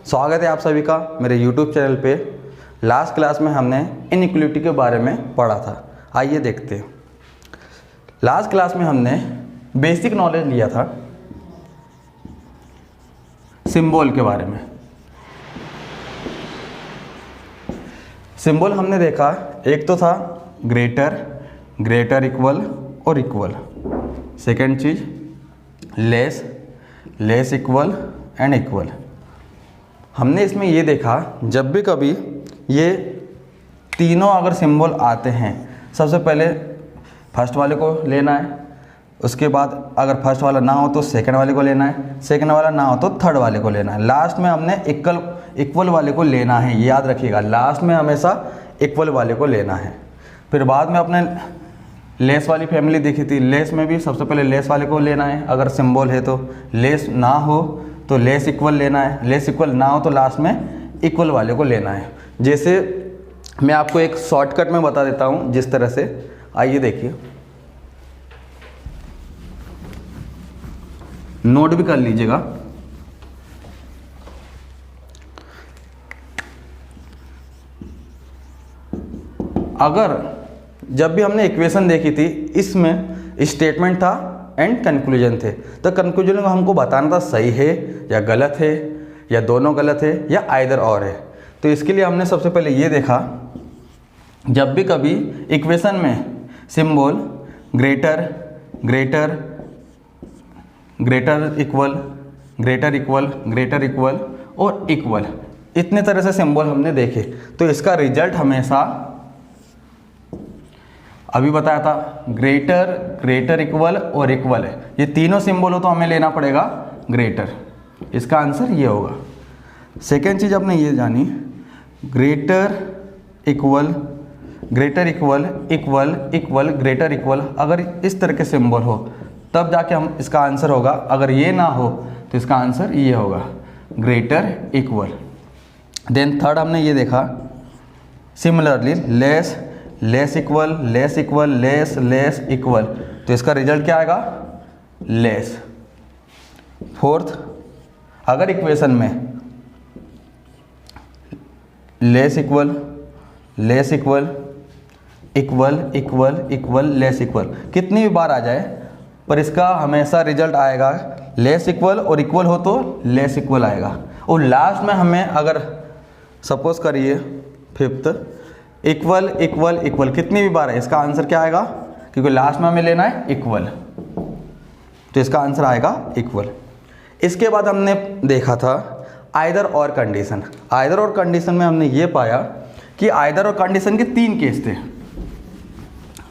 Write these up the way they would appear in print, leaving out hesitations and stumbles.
स्वागत है आप सभी का मेरे YouTube चैनल पे। लास्ट क्लास में हमने इनइक्वालिटी के बारे में पढ़ा था। आइए देखते हैं। लास्ट क्लास में हमने बेसिक नॉलेज लिया था सिंबल के बारे में। सिंबल हमने देखा, एक तो था ग्रेटर, ग्रेटर इक्वल और इक्वल। सेकेंड चीज less, less equal and equal. हमने इसमें ये देखा, जब भी कभी ये तीनों अगर सिंबल आते हैं, सबसे पहले फर्स्ट वाले को लेना है, उसके बाद अगर फर्स्ट वाला ना हो तो सेकंड वाले को लेना है, सेकंड वाला ना हो तो थर्ड वाले को लेना है, लास्ट में हमने इक्वल वाले को लेना है। ये याद रखिएगा, लास्ट में हमेशा इक्वल वाले को लेना है। फिर बाद में अपने लेस वाली फैमिली देखी थी, लेस में भी सबसे पहले लेस वाले को लेना है अगर सिंबल है तो, लेस ना हो तो लेस इक्वल लेना है, लेस इक्वल ना हो तो लास्ट में इक्वल वाले को लेना है। जैसे मैं आपको एक शॉर्टकट में बता देता हूँ जिस तरह से, आइए देखिए, नोट भी कर लीजिएगा। अगर जब भी हमने इक्वेशन देखी थी, इसमें स्टेटमेंट था एंड कंक्लूजन थे, तो कंक्लूजन को हमको बताना था सही है या गलत है या दोनों गलत है या आइदर और है। तो इसके लिए हमने सबसे पहले ये देखा, जब भी कभी इक्वेशन में symbol greater, greater, greater equal, greater equal, greater equal और इक्वल, इतने तरह से सिंबल हमने देखे, तो इसका रिजल्ट हमेशा अभी बताया था ग्रेटर, ग्रेटर इक्वल और इक्वल है। ये तीनों सिंबल हो तो हमें लेना पड़ेगा ग्रेटर। इसका आंसर ये होगा। सेकेंड चीज आपने ये जानी, greater equal, greater equal, equal, equal, greater equal, अगर इस तरह के सिंबल हो तब जाके हम इसका आंसर होगा। अगर ये ना हो तो इसका आंसर ये होगा, ग्रेटर इक्वल। देन थर्ड हमने ये देखा, similarly less, less equal, less equal, less, less equal, तो इसका रिजल्ट क्या आएगा, लेस। फोर्थ, अगर इक्वेशन में less equal, less equal, equal, equal, equal, less equal कितनी भी बार आ जाए, पर इसका हमेशा रिजल्ट आएगा लेस इक्वल, और इक्वल हो तो लेस इक्वल आएगा। और लास्ट में हमें अगर सपोज करिए फिफ्थ, इक्वल, इक्वल, इक्वल कितनी भी बार है, इसका आंसर क्या आएगा, क्योंकि लास्ट में हमें लेना है इक्वल, तो इसका आंसर आएगा इक्वल। इसके बाद हमने देखा था आइदर और कंडीशन। आइदर और कंडीशन में हमने ये पाया कि आइदर और कंडीशन के तीन केस थे।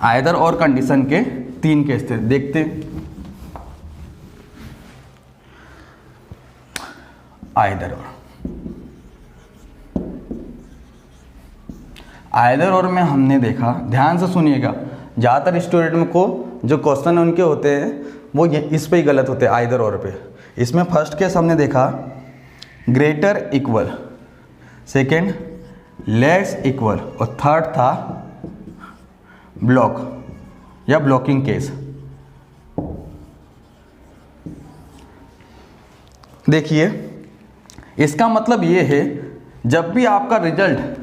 आइदर और कंडीशन के तीन केस थे, देखते। आइदर और, आइदर और में हमने देखा, ध्यान से सुनिएगा, ज़्यादातर स्टूडेंट को जो क्वेश्चन उनके होते हैं वो इस पे ही गलत होते हैं, आइदर और पे। इसमें फर्स्ट केस हमने देखा greater equal, second less equal, और थर्ड था ब्लॉक या ब्लॉकिंग केस। देखिए, इसका मतलब ये है, जब भी आपका रिजल्ट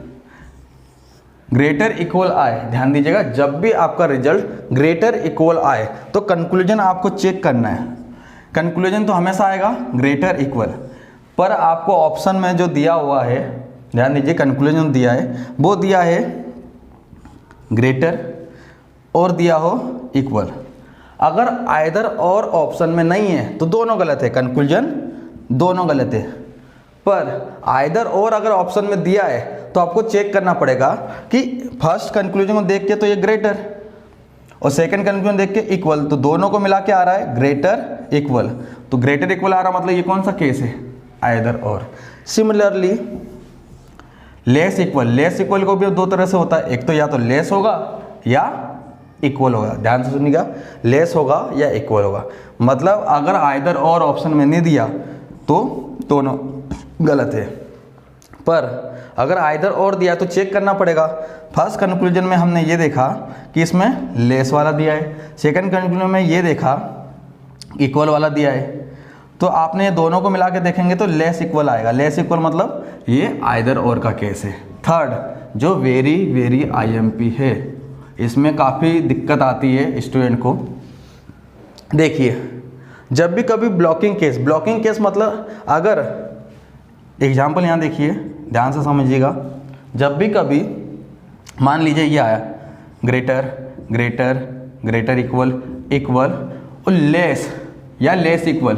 ग्रेटर इक्वल आए, ध्यान दीजिएगा, जब भी आपका रिजल्ट ग्रेटर इक्वल आए तो कंक्लूजन आपको चेक करना है। कंक्लूजन तो हमेशा आएगा ग्रेटर इक्वल, पर आपको ऑप्शन में जो दिया हुआ है, ध्यान दीजिए, कंक्लूजन दिया है वो दिया है ग्रेटर और दिया हो इक्वल। अगर आइदर और ऑप्शन में नहीं है तो दोनों गलत है, कंक्लूजन दोनों गलत है। पर आइदर और अगर ऑप्शन में दिया है तो आपको चेक करना पड़ेगा कि फर्स्ट कंक्लूजन को देख के तो ये ग्रेटर और सेकंड कंक्लूजन देख के इक्वल, तो दोनों को मिला के आ रहा है ग्रेटर इक्वल। तो ग्रेटर इक्वल आ रहा मतलब ये कौन सा केस है, आइदर और। Similarly less equal, less equal को भी दो तरह से होता है, एक तो या तो लेस होगा या इक्वल होगा। ध्यान से सुनिएगा, लेस होगा या इक्वल होगा, मतलब अगर आइदर और ऑप्शन में नहीं दिया तो दोनों गलत है, पर अगर आइदर और दिया तो चेक करना पड़ेगा। फर्स्ट कंक्लूजन में हमने ये देखा कि इसमें लेस वाला दिया है, सेकंड कंक्लूजन में ये देखा इक्वल वाला दिया है, तो आपने ये दोनों को मिला के देखेंगे तो लेस इक्वल आएगा। लेस इक्वल मतलब ये आइदर और का केस है। थर्ड जो वेरी वेरी IMP है, इसमें काफ़ी दिक्कत आती है स्टूडेंट को। देखिए जब भी कभी ब्लॉकिंग केस मतलब अगर एग्जाम्पल यहाँ देखिए ध्यान से समझिएगा, जब भी कभी मान लीजिए ये आया greater greater greater equal equal और लेस या लेस इक्वल,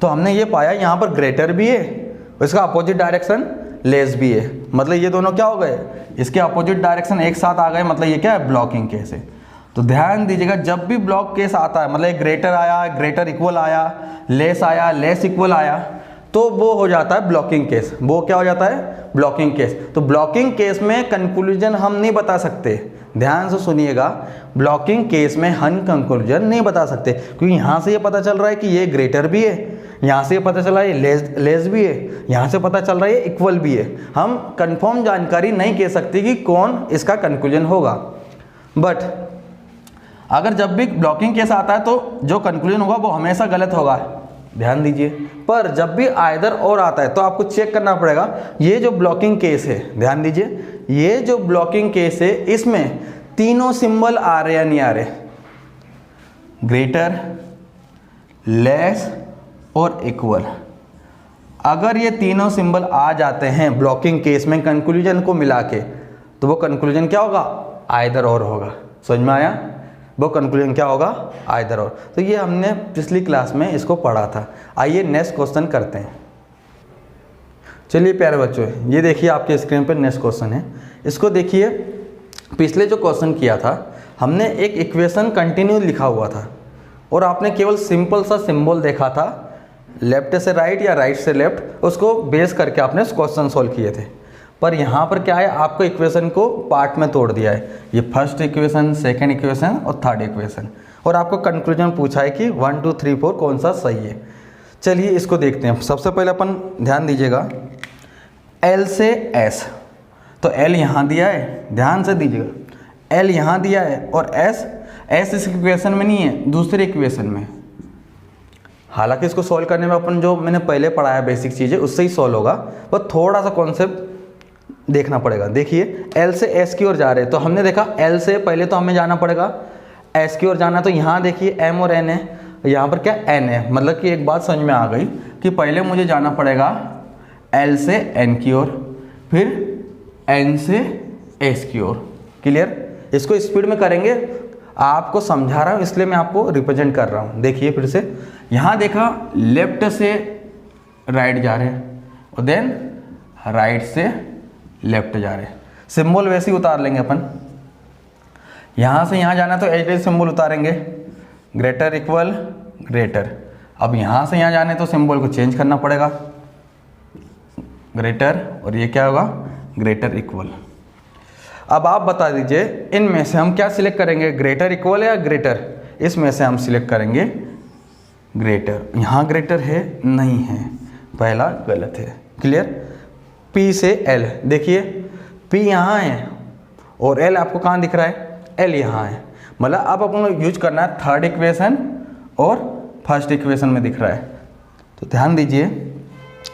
तो हमने ये पाया यहाँ पर ग्रेटर भी है, इसका अपोजिट डायरेक्शन लेस भी है, मतलब ये दोनों क्या हो गए, इसके अपोजिट डायरेक्शन एक साथ आ गए, मतलब ये क्या है, ब्लॉकिंग केस है। तो ध्यान दीजिएगा जब भी ब्लॉक केस आता है, मतलब ग्रेटर आया, ग्रेटर इक्वल आया, लेस इक्वल आया, तो वो हो जाता है ब्लॉकिंग केस। वो क्या हो जाता है, ब्लॉकिंग केस। तो ब्लॉकिंग केस में कंक्लूजन हम नहीं बता सकते, ध्यान से सुनिएगा, ब्लॉकिंग केस में हम कंक्लूजन नहीं बता सकते, क्योंकि यहाँ से ये पता चल रहा है कि ये ग्रेटर भी है, यहाँ से ये पता चला है ये लेस भी है, यहाँ से पता चल रहा है ये इक्वल भी है। हम कंफर्म जानकारी नहीं कह सकते कि कौन इसका कंक्लूजन होगा, बट अगर जब भी ब्लॉकिंग केस आता है तो जो कंक्लूजन होगा वो हमेशा गलत होगा, ध्यान दीजिए। पर जब भी आइदर और आता है तो आपको चेक करना पड़ेगा, ये जो ब्लॉकिंग केस है, ध्यान दीजिए, ये जो ब्लॉकिंग केस है इसमें तीनों सिंबल आ रहे या नहीं आ रहे, ग्रेटर, लेस और इक्वल। अगर ये तीनों सिंबल आ जाते हैं ब्लॉकिंग केस में कंक्लूजन को मिला के, तो वो कंक्लूजन क्या होगा, आइदर और होगा। समझ में आया, वो कंक्लूजन क्या होगा, आइदर और। तो ये हमने पिछली क्लास में इसको पढ़ा था। आइए नेक्स्ट क्वेश्चन करते हैं। चलिए प्यारे बच्चों, ये देखिए आपके स्क्रीन पर नेक्स्ट क्वेश्चन है, इसको देखिए। पिछले जो क्वेश्चन किया था हमने एक इक्वेशन कंटिन्यू लिखा हुआ था और आपने केवल सिंपल सा सिंबल देखा था, लेफ्ट से राइट या राइट से लेफ्ट, उसको बेस करके आपने क्वेश्चन सोल्व किए थे। पर यहाँ पर क्या है, आपको इक्वेशन को पार्ट में तोड़ दिया है, ये फर्स्ट इक्वेशन, सेकंड इक्वेशन और थर्ड इक्वेशन, और आपको कंक्लूजन पूछा है कि 1 2 3 4 कौन सा सही है। चलिए इसको देखते हैं। सबसे पहले अपन ध्यान दीजिएगा, L से S, तो L यहाँ दिया है, ध्यान से दीजिएगा, L यहाँ दिया है और S इस इक्वेशन में नहीं है, दूसरे इक्वेशन में। हालांकि इसको सॉल्व करने में अपन जो मैंने पहले पढ़ाया बेसिक चीज़ें उससे ही सॉल्व होगा, पर थोड़ा सा कॉन्सेप्ट देखना पड़ेगा। देखिए L से S की ओर जा रहे हैं, तो हमने देखा L से पहले तो हमें जाना पड़ेगा S की ओर जाना, तो यहाँ देखिए M और N है, यहाँ पर क्या N है, मतलब कि एक बात समझ में आ गई कि पहले मुझे जाना पड़ेगा L से N की ओर, फिर N से S की ओर। क्लियर, इसको स्पीड में करेंगे, आपको समझा रहा हूँ इसलिए मैं आपको रिप्रेजेंट कर रहा हूँ। देखिए फिर से, यहाँ देखा लेफ्ट से राइट जा रहे हैं और देन राइट से लेफ्ट जा रहे हैं, सिंबल वैसे ही उतार लेंगे अपन। यहाँ से यहाँ जाना तो एज सिंबल उतारेंगे, ग्रेटर इक्वल ग्रेटर। अब यहाँ से यहाँ जाने तो सिंबल को चेंज करना पड़ेगा, ग्रेटर और ये क्या होगा, ग्रेटर इक्वल। अब आप बता दीजिए इनमें से हम क्या सिलेक्ट करेंगे, ग्रेटर इक्वल या ग्रेटर? इसमें से हम सिलेक्ट करेंगे ग्रेटर। यहाँ ग्रेटर है नहीं है, पहला गलत है। क्लियर, P से L, देखिए P यहाँ है और L आपको कहाँ दिख रहा है, L यहाँ है, मतलब अब अपन को यूज करना है थर्ड इक्वेशन और फर्स्ट इक्वेशन में दिख रहा है। तो ध्यान दीजिए,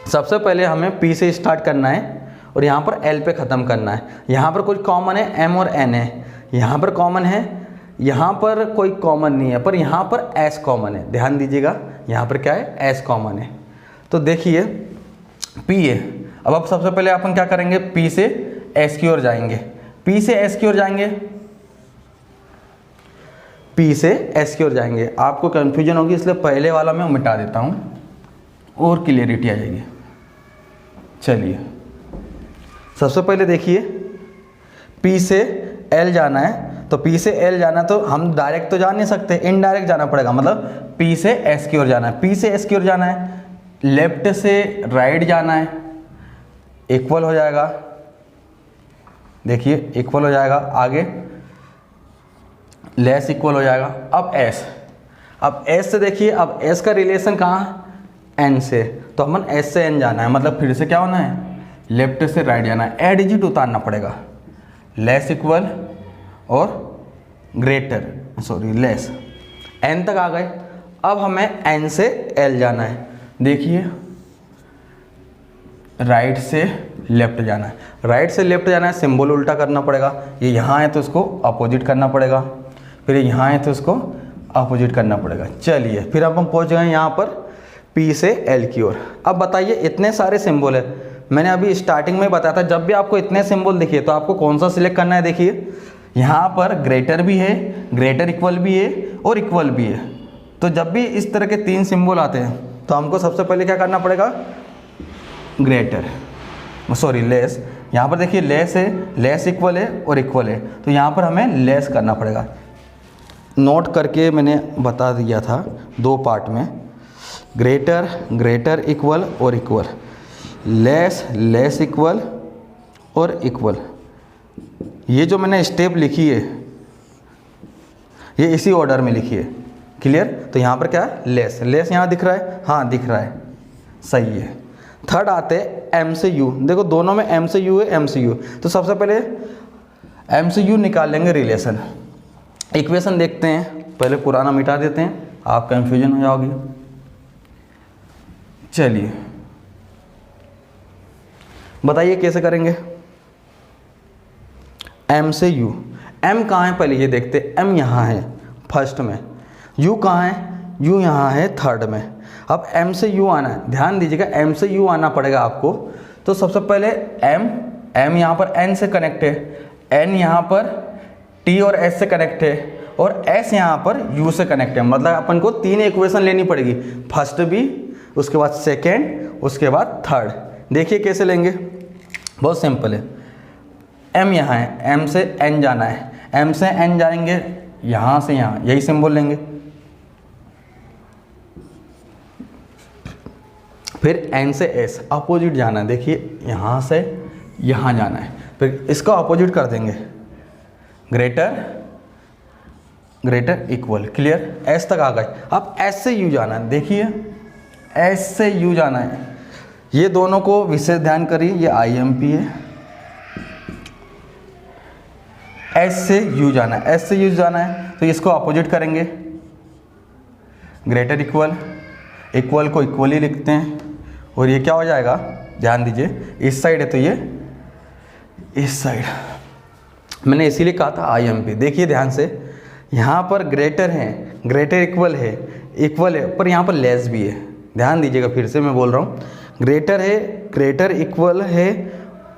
सबसे पहले हमें P से स्टार्ट करना है और यहाँ पर L पे ख़त्म करना है। यहाँ पर कुछ कॉमन है, M और N है, यहाँ पर कॉमन है, यहाँ पर कोई कॉमन नहीं है, पर यहाँ पर S कॉमन है। ध्यान दीजिएगा, यहाँ पर क्या है, S कॉमन है। तो देखिए P है, अब सबसे पहले अपन क्या करेंगे, P से S की ओर जाएंगे, P से S की ओर जाएंगे, P से S की ओर जाएंगे। आपको कन्फ्यूजन होगी इसलिए पहले वाला मैं मिटा देता हूँ और क्लियरिटी आ जाएगी। चलिए सबसे पहले देखिए, P से L जाना है, तो P से L जाना तो हम डायरेक्ट तो जा नहीं सकते, इनडायरेक्ट जाना पड़ेगा, मतलब P से S की ओर जाना है। P से S की ओर जाना है, लेफ्ट से राइट जाना है, इक्वल हो जाएगा, देखिए इक्वल हो जाएगा, आगे लेस इक्वल हो जाएगा। अब S से देखिए, अब S का रिलेशन कहाँ, N से, तो अपन S से N जाना है, मतलब फिर से क्या होना है, लेफ्ट से राइट जाना है, ए डिजिट उतारना पड़ेगा, लेस इक्वल और ग्रेटर, सॉरी लेस, N तक आ गए। अब हमें N से L जाना है, देखिए राइट से लेफ्ट जाना है, राइट से लेफ्ट जाना है, सिंबल उल्टा करना पड़ेगा। ये यहाँ है तो इसको अपोजिट करना पड़ेगा, फिर यहाँ है तो इसको अपोजिट करना पड़ेगा। चलिए फिर अब हम पहुँच गए यहाँ पर P से L की ओर। अब बताइए इतने सारे सिंबल है, मैंने अभी स्टार्टिंग में बताया था जब भी आपको इतने सिंबल दिखे तो आपको कौन सा सिलेक्ट करना है। देखिए यहाँ पर ग्रेटर भी है, ग्रेटर इक्वल भी है और इक्वल भी है। तो जब भी इस तरह के 3 सिंबल आते हैं तो हमको सबसे पहले क्या करना पड़ेगा, ग्रेटर सॉरी लेस। यहाँ पर देखिए लेस है, लेस इक्वल है और इक्वल है, तो यहाँ पर हमें लेस करना पड़ेगा। नोट करके मैंने बता दिया था 2 पार्ट में, ग्रेटर, ग्रेटर इक्वल और इक्वल, लेस, लेस इक्वल और इक्वल। ये जो मैंने स्टेप लिखी है ये इसी ऑर्डर में लिखी है। क्लियर? तो यहाँ पर क्या है, लेस, लेस यहाँ दिख रहा है, हाँ दिख रहा है, सही है। थर्ड आते हैं M से U। देखो दोनों में M से U है, M से U। तो सबसे पहले M से U निकाल लेंगे रिलेशन। इक्वेशन देखते हैं, पहले पुराना मिटा देते हैं, आप कंफ्यूजन हो जाओगे। चलिए बताइए कैसे करेंगे। M से U, M कहाँ है पहले ये देखते हैं। M यहाँ है फर्स्ट में, U कहाँ है, U यहाँ है थर्ड में। अब M से U आना है, ध्यान दीजिएगा M से U आना पड़ेगा आपको। तो सबसे पहले M यहाँ पर N से कनेक्ट है, N यहाँ पर T और S से कनेक्ट है और S यहाँ पर U से कनेक्ट है। मतलब अपन को 3 इक्वेशन लेनी पड़ेगी, फर्स्ट भी, उसके बाद सेकेंड, उसके बाद थर्ड। देखिए कैसे लेंगे, बहुत सिंपल है। M यहाँ है, M से N जाना है, M से N जाएंगे यहाँ से यहाँ, यही सिंबल लेंगे। फिर N से S अपोजिट जाना है, देखिए यहाँ से यहाँ जाना है, फिर इसको अपोजिट कर देंगे, greater, greater equal. Clear? S तक आ गए। अब S से U जाना है, देखिए S से U जाना है। ये दोनों को विशेष ध्यान करिए, ये IMP है। S से U जाना है, S से U जाना है तो इसको अपोजिट करेंगे, ग्रेटर इक्वल, इक्वल को इक्वली लिखते हैं और ये क्या हो जाएगा, ध्यान दीजिए इस साइड है तो ये इस साइड, मैंने इसीलिए कहा था IMP। देखिए ध्यान से, यहाँ पर ग्रेटर है, ग्रेटर इक्वल है पर यहाँ पर लेस भी है। ध्यान दीजिएगा, फिर से मैं बोल रहा हूँ, ग्रेटर है, ग्रेटर इक्वल है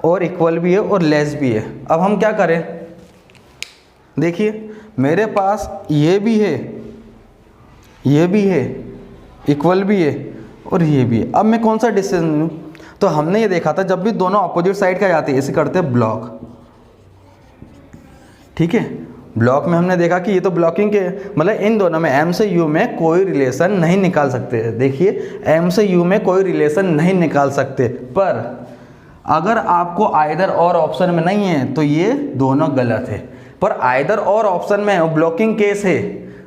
और इक्वल भी है और लेस भी है। अब हम क्या करें, देखिए मेरे पास ये भी है, ये भी है, इक्वल भी है और ये भी है। अब मैं कौन सा डिसीजन लूँ? तो हमने ये देखा था जब भी दोनों अपोजिट साइड का जाते हैं इसे करते हैं ब्लॉक। ठीक है, ब्लॉक में हमने देखा कि ये तो ब्लॉकिंग के, मतलब इन दोनों में M से U में कोई रिलेशन नहीं निकाल सकते। देखिए M से U में कोई रिलेशन नहीं निकाल सकते, पर अगर आपको आइदर और ऑप्शन में नहीं है तो ये दोनों गलत है। पर आइदर और ऑप्शन में ब्लॉकिंग केस है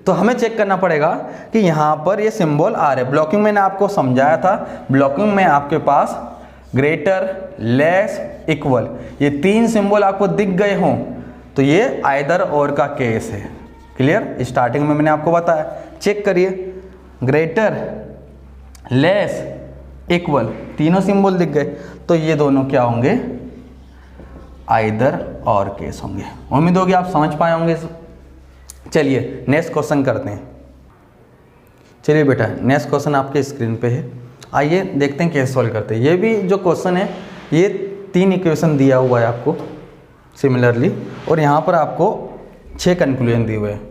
तो हमें चेक करना पड़ेगा कि यहाँ पर ये सिंबल आ रहे। ब्लॉकिंग मैंने आपको समझाया था, ब्लॉकिंग में आपके पास ग्रेटर, लेस, इक्वल, ये 3 सिंबल आपको दिख गए हों तो ये आइदर और का केस है। क्लियर? स्टार्टिंग में मैंने आपको बताया, चेक करिए, ग्रेटर, लेस, इक्वल, तीनों सिंबल दिख गए तो ये दोनों क्या होंगे, आइदर और केस होंगे। उम्मीद होगी आप समझ पाए होंगे। चलिए नेक्स्ट क्वेश्चन करते हैं। चलिए बेटा नेक्स्ट क्वेश्चन आपके स्क्रीन पे है, आइए देखते हैं कैसे सॉल्व करते हैं। ये भी जो क्वेश्चन है ये 3 इक्वेशन दिया हुआ है आपको सिमिलरली, और यहाँ पर आपको 6 कंक्लूजन दिए हुए हैं।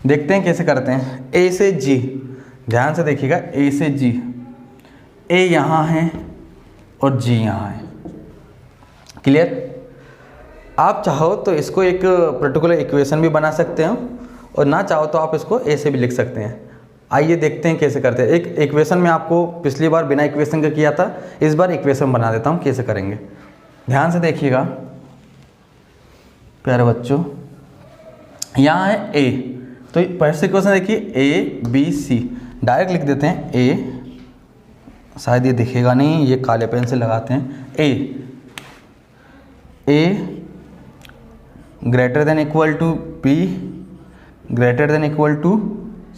देखते हैं कैसे करते हैं। A से G, ध्यान से देखिएगा, A से G, A यहाँ है और G यहाँ है। क्लियर? आप चाहो तो इसको एक पर्टिकुलर इक्वेशन भी बना सकते हो और ना चाहो तो आप इसको A से भी लिख सकते हैं। आइए देखते हैं कैसे करते हैं। एक इक्वेशन में आपको पिछली बार बिना इक्वेशन का किया था, इस बार इक्वेशन बना देता हूँ कैसे करेंगे। ध्यान से देखिएगा प्यारे बच्चों, यहाँ है A, तो फर्स्ट इक्वेशन देखिए A B C, डायरेक्ट लिख देते हैं A, शायद ये दिखेगा नहीं, ये काले पेन से लगाते हैं। A greater than equal to B greater than equal to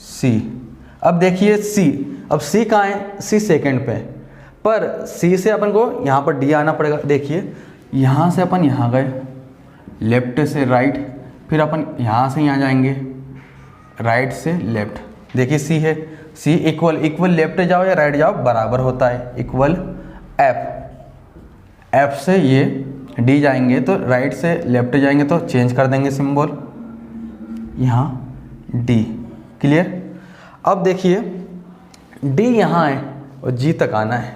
C। अब देखिए C, अब सी कहाँ है, सी सेकंड पे है, पर सी से अपन को यहाँ पर डी आना पड़ेगा। देखिए यहाँ से अपन यहाँ गए, लेफ्ट से राइट, फिर अपन यहाँ से यहाँ जाएंगे, राइट से लेफ्ट। देखिए सी है, सी इक्वल इक्वल लेफ्ट जाओ या राइट जाओ बराबर होता है, इक्वल एफ। एफ से ये डी जाएंगे तो राइट से लेफ्ट जाएंगे तो चेंज कर देंगे सिंबल, यहाँ डी। क्लियर। अब देखिए डी यहाँ है और जी तक आना है,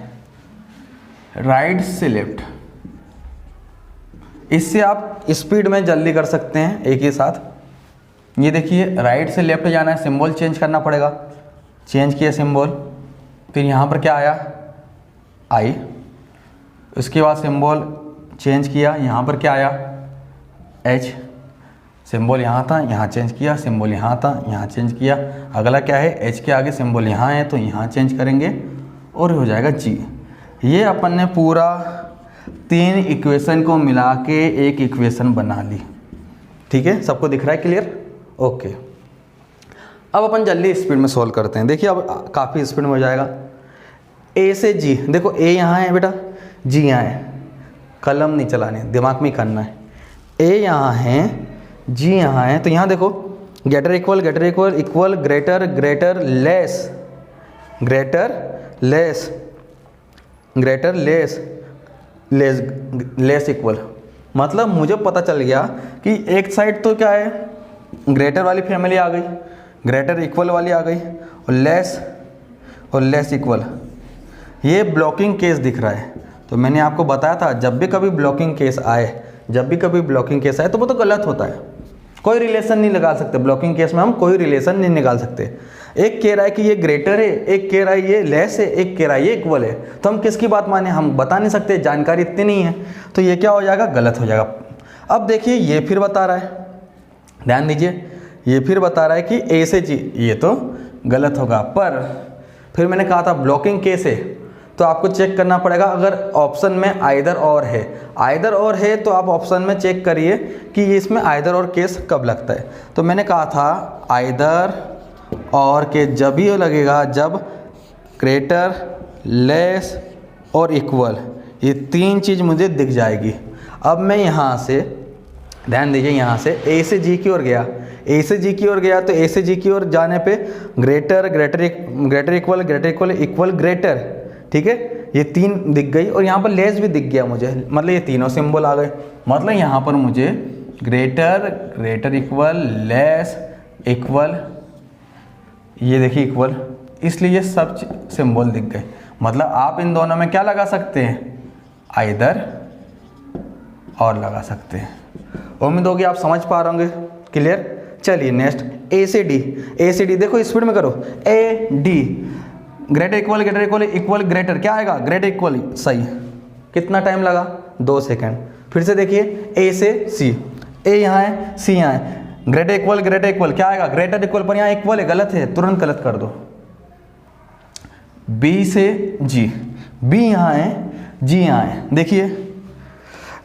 राइट से लेफ्ट। इससे आप स्पीड में जल्दी कर सकते हैं एक ही साथ। ये देखिए राइट से लेफ्ट जाना है, सिंबल चेंज करना पड़ेगा, चेंज किया सिंबल, फिर यहाँ पर क्या आया आई, उसके बाद सिंबल चेंज किया, यहाँ पर क्या आया एच, सिंबल यहाँ था यहाँ चेंज किया, सिंबल यहाँ था यहाँ चेंज किया। अगला क्या है, एच के आगे सिंबल यहाँ है तो यहाँ चेंज करेंगे और हो जाएगा जी। ये अपन ने पूरा 3 इक्वेशन को मिला के एक इक्वेशन बना ली। ठीक है, सबको दिख रहा है क्लियर? ओके। अब अपन जल्दी स्पीड में सॉल्व करते हैं। देखिए अब काफ़ी स्पीड में हो जाएगा। ए से जी, देखो ए यहाँ है बेटा, जी यहाँ है, कलम नहीं चलाने, दिमाग में ही करना है। ए यहाँ है, जी यहाँ है, तो यहाँ देखो greater equal equal greater greater less greater less greater less less less equal. मतलब मुझे पता चल गया कि एक साइड तो क्या है, ग्रेटर वाली फैमिली आ गई, ग्रेटर इक्वल वाली आ गई, और लेस इक्वल। ये ब्लॉकिंग केस दिख रहा है। तो मैंने आपको बताया था जब भी कभी ब्लॉकिंग केस आए तो वो तो गलत होता है, कोई रिलेशन नहीं लगा सकते। ब्लॉकिंग केस में हम कोई रिलेशन नहीं निकाल सकते। एक कह रहा है कि ये ग्रेटर है, एक कह रहा है ये लेस है, एक कह रहा है ये इक्वल है, तो हम किसकी बात माने, हम बता नहीं सकते, जानकारी इतनी नहीं है। तो ये क्या हो जाएगा, गलत हो जाएगा। अब देखिए ये फिर बता रहा है, ध्यान दीजिए, ये फिर बता रहा है कि ए से जी, ये तो गलत होगा। पर फिर मैंने कहा था ब्लॉकिंग केस है तो आपको चेक करना पड़ेगा। अगर ऑप्शन में आइदर और है तो आप ऑप्शन में चेक करिए कि इसमें आइदर और केस कब लगता है। तो मैंने कहा था आइदर और केस जब ही लगेगा जब ग्रेटर लेस और इक्वल, ये 3 चीज़ मुझे दिख जाएगी। अब मैं यहाँ से ध्यान दीजिए, यहाँ से ए से जी की ओर गया, तो ए से जी की ओर जाने पे ग्रेटर इक्वल ग्रेटर, ठीक है, ये 3 दिख गई और यहाँ पर लेस भी दिख गया मुझे, मतलब ये तीनों सिंबल आ गए। मतलब यहाँ पर मुझे ग्रेटर इक्वल लेस इक्वल, ये देखिए इक्वल, इसलिए ये सब सिंबल दिख गए। मतलब आप इन दोनों में क्या लगा सकते हैं, आइदर और लगा सकते हैं। उम्मीद होगी आप समझ पा रहे होंगे। क्लियर। चलिए नेक्स्ट ए से डी, देखो स्पीड में करो, A D, greater equal greater, क्या आएगा, ग्रेटर इक्वल, सही। कितना टाइम लगा, 2 सेकेंड। फिर से देखिए ए से सी, ए यहाँ है, सी यहाँ है, ग्रेटर इक्वल क्या आएगा, ग्रेटर इक्वल, पर यहाँ इक्वल है, गलत है, तुरंत गलत कर दो। बी से जी, बी यहाँ है, जी यहाँ है, देखिए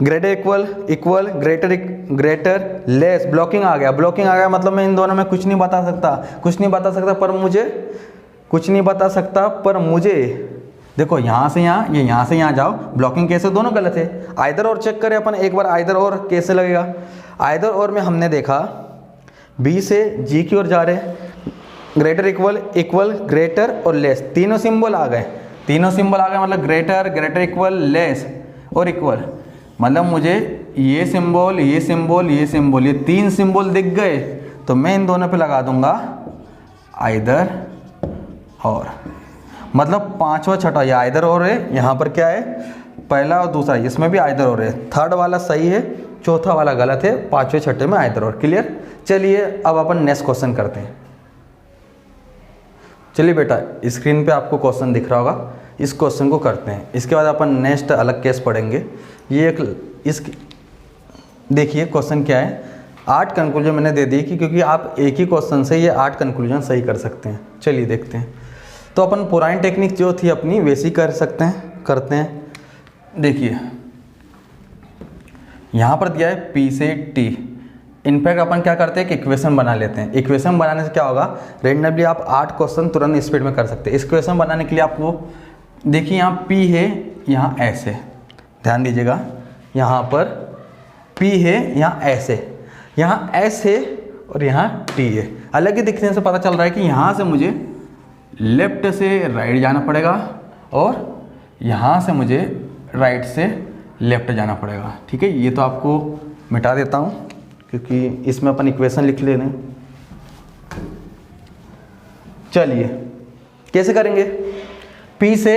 greater equal greater less, blocking आ गया, मतलब मैं इन दोनों में कुछ नहीं बता सकता, पर मुझे देखो यहाँ से यहाँ, ये यहाँ से यहाँ जाओ, ब्लॉकिंग कैसे, दोनों गलत है। आइदर और चेक करें अपन एक बार, आइदर और कैसे लगेगा। आइदर और में हमने देखा बी से जी की ओर जा रहे, ग्रेटर इक्वल ग्रेटर और लेस, तीनों सिंबल आ गए, मतलब ग्रेटर इक्वल लेस और इक्वल। मतलब मुझे ये सिंबल, ये 3 सिंबल दिख गए, तो मैं इन दोनों पे लगा दूंगा आइदर और। मतलब 5वां 6वां ये आइदर और है, यहाँ पर क्या है, पहला और दूसरा, इसमें भी आइदर और है, 3rd वाला सही है, 4था वाला गलत है, 5वें 6ठे में आइदर और। क्लियर। चलिए अब अपन नेक्स्ट क्वेश्चन करते हैं। चलिए बेटा स्क्रीन पे आपको क्वेश्चन दिख रहा होगा, इस क्वेश्चन को करते हैं, इसके बाद अपन नेक्स्ट अलग केस पढ़ेंगे। ये देखिए क्वेश्चन क्या है, 8 कंक्लूजन मैंने दे दी क्योंकि आप एक ही क्वेश्चन से ये 8 कंक्लूजन सही कर सकते हैं। चलिए देखते हैं। तो अपन पुरानी टेक्निक जो थी अपनी वैसी कर सकते हैं, करते हैं। देखिए यहाँ पर दिया है P से T, इनफैक्ट अपन क्या करते हैं कि इक्वेशन बना लेते हैं। इक्वेशन बनाने से क्या होगा, रेंडमली आप 8 क्वेश्चन तुरंत स्पीड में कर सकते हैं। इस क्वेश्चन बनाने के लिए आपको देखिए यहाँ P है, यहाँ S है, ध्यान दीजिएगा, यहाँ पर P है, यहाँ S है, यहाँ S है और यहाँ T है। अलग ही दिखने से पता चल रहा है कि यहाँ से मुझे लेफ्ट से राइट जाना पड़ेगा और यहाँ से मुझे राइट से लेफ्ट जाना पड़ेगा। ठीक है, ये तो आपको मिटा देता हूँ क्योंकि इसमें अपन इक्वेशन लिख ले रहे हैं। चलिए कैसे करेंगे, P से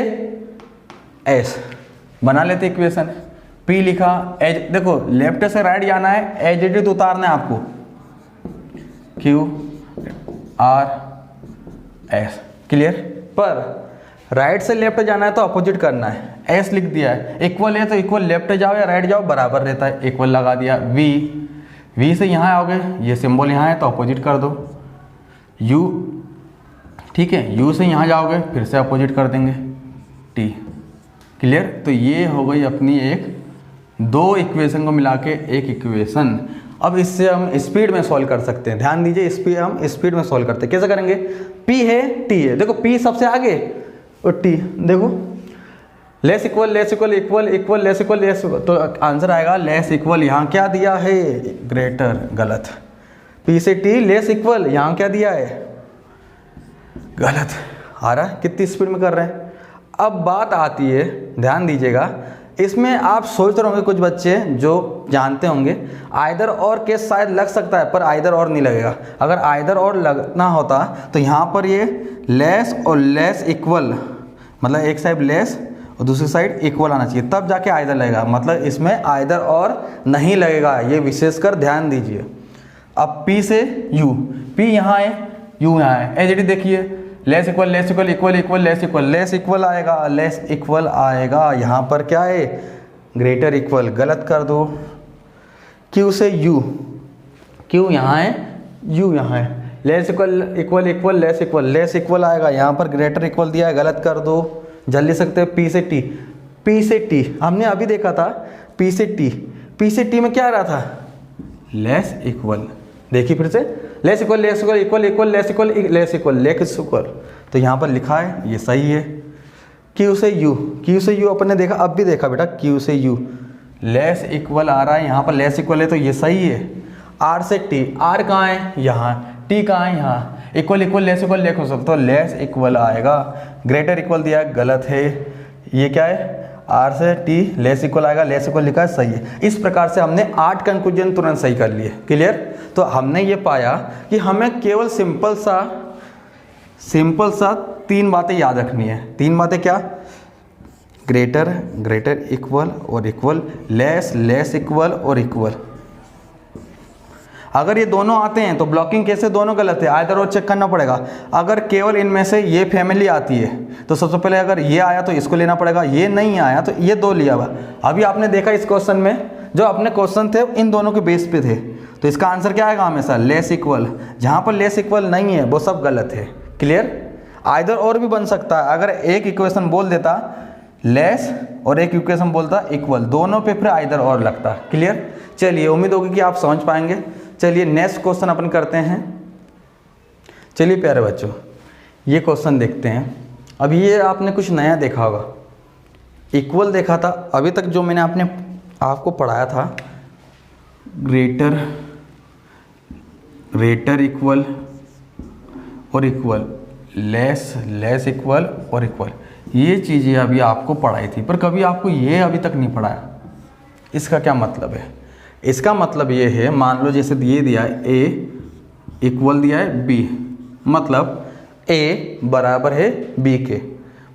S बना लेते इक्वेशन। P लिखा, एज देखो लेफ्ट से राइट जाना है, एज इट इज उतारना है आपको, Q R S, क्लियर। पर राइट से लेफ्ट जाना है तो अपोजिट करना है, S लिख दिया है, इक्वल है तो इक्वल लेफ्ट जाओ या राइट जाओ बराबर रहता है, इक्वल लगा दिया। V से यहाँ आओगे, ये सिंबल यहाँ है तो अपोजिट कर दो। U, ठीक है, U से यहाँ जाओगे फिर से अपोजिट कर देंगे, T, क्लियर। तो ये हो गई अपनी एक, दो इक्वेशन को मिला के एक इक्वेशन। अब इससे हम स्पीड में सॉल्व कर सकते हैं, ध्यान दीजिए, हम स्पीड में सॉल्व करते हैं। कैसे करेंगे, P है T है, देखो P सबसे आगे और T देखो less equal less equal equal equal less equal less, तो आंसर आएगा लेस इक्वल। यहाँ क्या दिया है, ग्रेटर, गलत। P से T लेस इक्वल, यहाँ क्या दिया है, गलत। आ रहा है कितनी स्पीड में कर रहे हैं। अब बात आती है, ध्यान दीजिएगा, इसमें आप सोच रहे होंगे कुछ बच्चे जो जानते होंगे आइदर और केस शायद लग सकता है, पर आइदर और नहीं लगेगा। अगर आइदर और लगना होता तो यहाँ पर ये लेस और लेस इक्वल, मतलब एक साइड लेस और दूसरी साइड इक्वल आना चाहिए, तब जाके आइदर लगेगा। मतलब इसमें आइदर और नहीं लगेगा, ये विशेषकर ध्यान दीजिए। अब P से U, P यहाँ है, U यहाँ है, एज इट इज देखिए, less equal less equal equal equal less equal, less equal आएगा, लेस इक्वल आएगा। यहाँ पर क्या है, ग्रेटर इक्वल, गलत कर दो। Q से U, Q यहाँ है, U यहाँ है, less equal equal equal less equal, less equal आएगा, यहाँ पर ग्रेटर इक्वल दिया है, गलत कर दो। जल्दी लिख सकते हैं P से T, P से T हमने अभी देखा था, P से T, P से T में क्या आ रहा था, लेस इक्वल। देखिए फिर से, less equal less equal equal equal less equal less equal less equal, तो यहाँ पर लिखा है, ये सही है। Q से U, Q से U अपन ने देखा, अब भी देखा बेटा, Q से U लेस इक्वल आ रहा है, यहाँ पर लेस इक्वल है तो ये सही है। R से T, R कहाँ है, यहाँ, T कहाँ है, यहाँ, equal equal less equal less हो सकता, तो लेस इक्वल आएगा। ग्रेटर इक्वल दिया है, गलत है। ये क्या है, R से T लेस इक्वल आएगा, लेस इक्वल लिखा है, सही है। इस प्रकार से हमने 8 कंक्लूजन तुरंत सही कर लिए, क्लियर। तो हमने ये पाया कि हमें केवल सिंपल सा 3 बातें याद रखनी है। 3 बातें क्या, ग्रेटर, ग्रेटर इक्वल और इक्वल, लेस, लेस इक्वल और इक्वल। अगर ये दोनों आते हैं तो ब्लॉकिंग कैसे, दोनों गलत है, आइदर और चेक करना पड़ेगा। अगर केवल इनमें से ये फैमिली आती है तो सबसे पहले अगर ये आया तो इसको लेना पड़ेगा, ये नहीं आया तो ये 2 लिया हुआ। अभी आपने देखा इस क्वेश्चन में जो अपने क्वेश्चन थे इन दोनों के बेस पे थे, तो इसका आंसर क्या आएगा हमेशा, लेस इक्वल। जहाँ पर लेस इक्वल नहीं है वो सब गलत है, क्लियर। आइदर और भी बन सकता है, अगर एक इक्वेशन बोल देता लेस और एक इक्वेशन बोलता इक्वल, दोनों पे फिर आइदर और लगता, क्लियर। चलिए, उम्मीद होगी कि आप समझ पाएंगे। चलिए नेक्स्ट क्वेश्चन अपन करते हैं। चलिए प्यारे बच्चों, ये क्वेश्चन देखते हैं। अब ये आपने कुछ नया देखा होगा, इक्वल देखा था अभी तक, जो मैंने आपको पढ़ाया था, ग्रेटर, ग्रेटर इक्वल और इक्वल, लेस, लेस इक्वल और इक्वल, ये चीज़ें अभी आपको पढ़ाई थी, पर कभी आपको ये अभी तक नहीं पढ़ाया। इसका क्या मतलब है, इसका मतलब ये है, मान लो जैसे ये दिया है A इक्वल दिया है B, मतलब A बराबर है B के,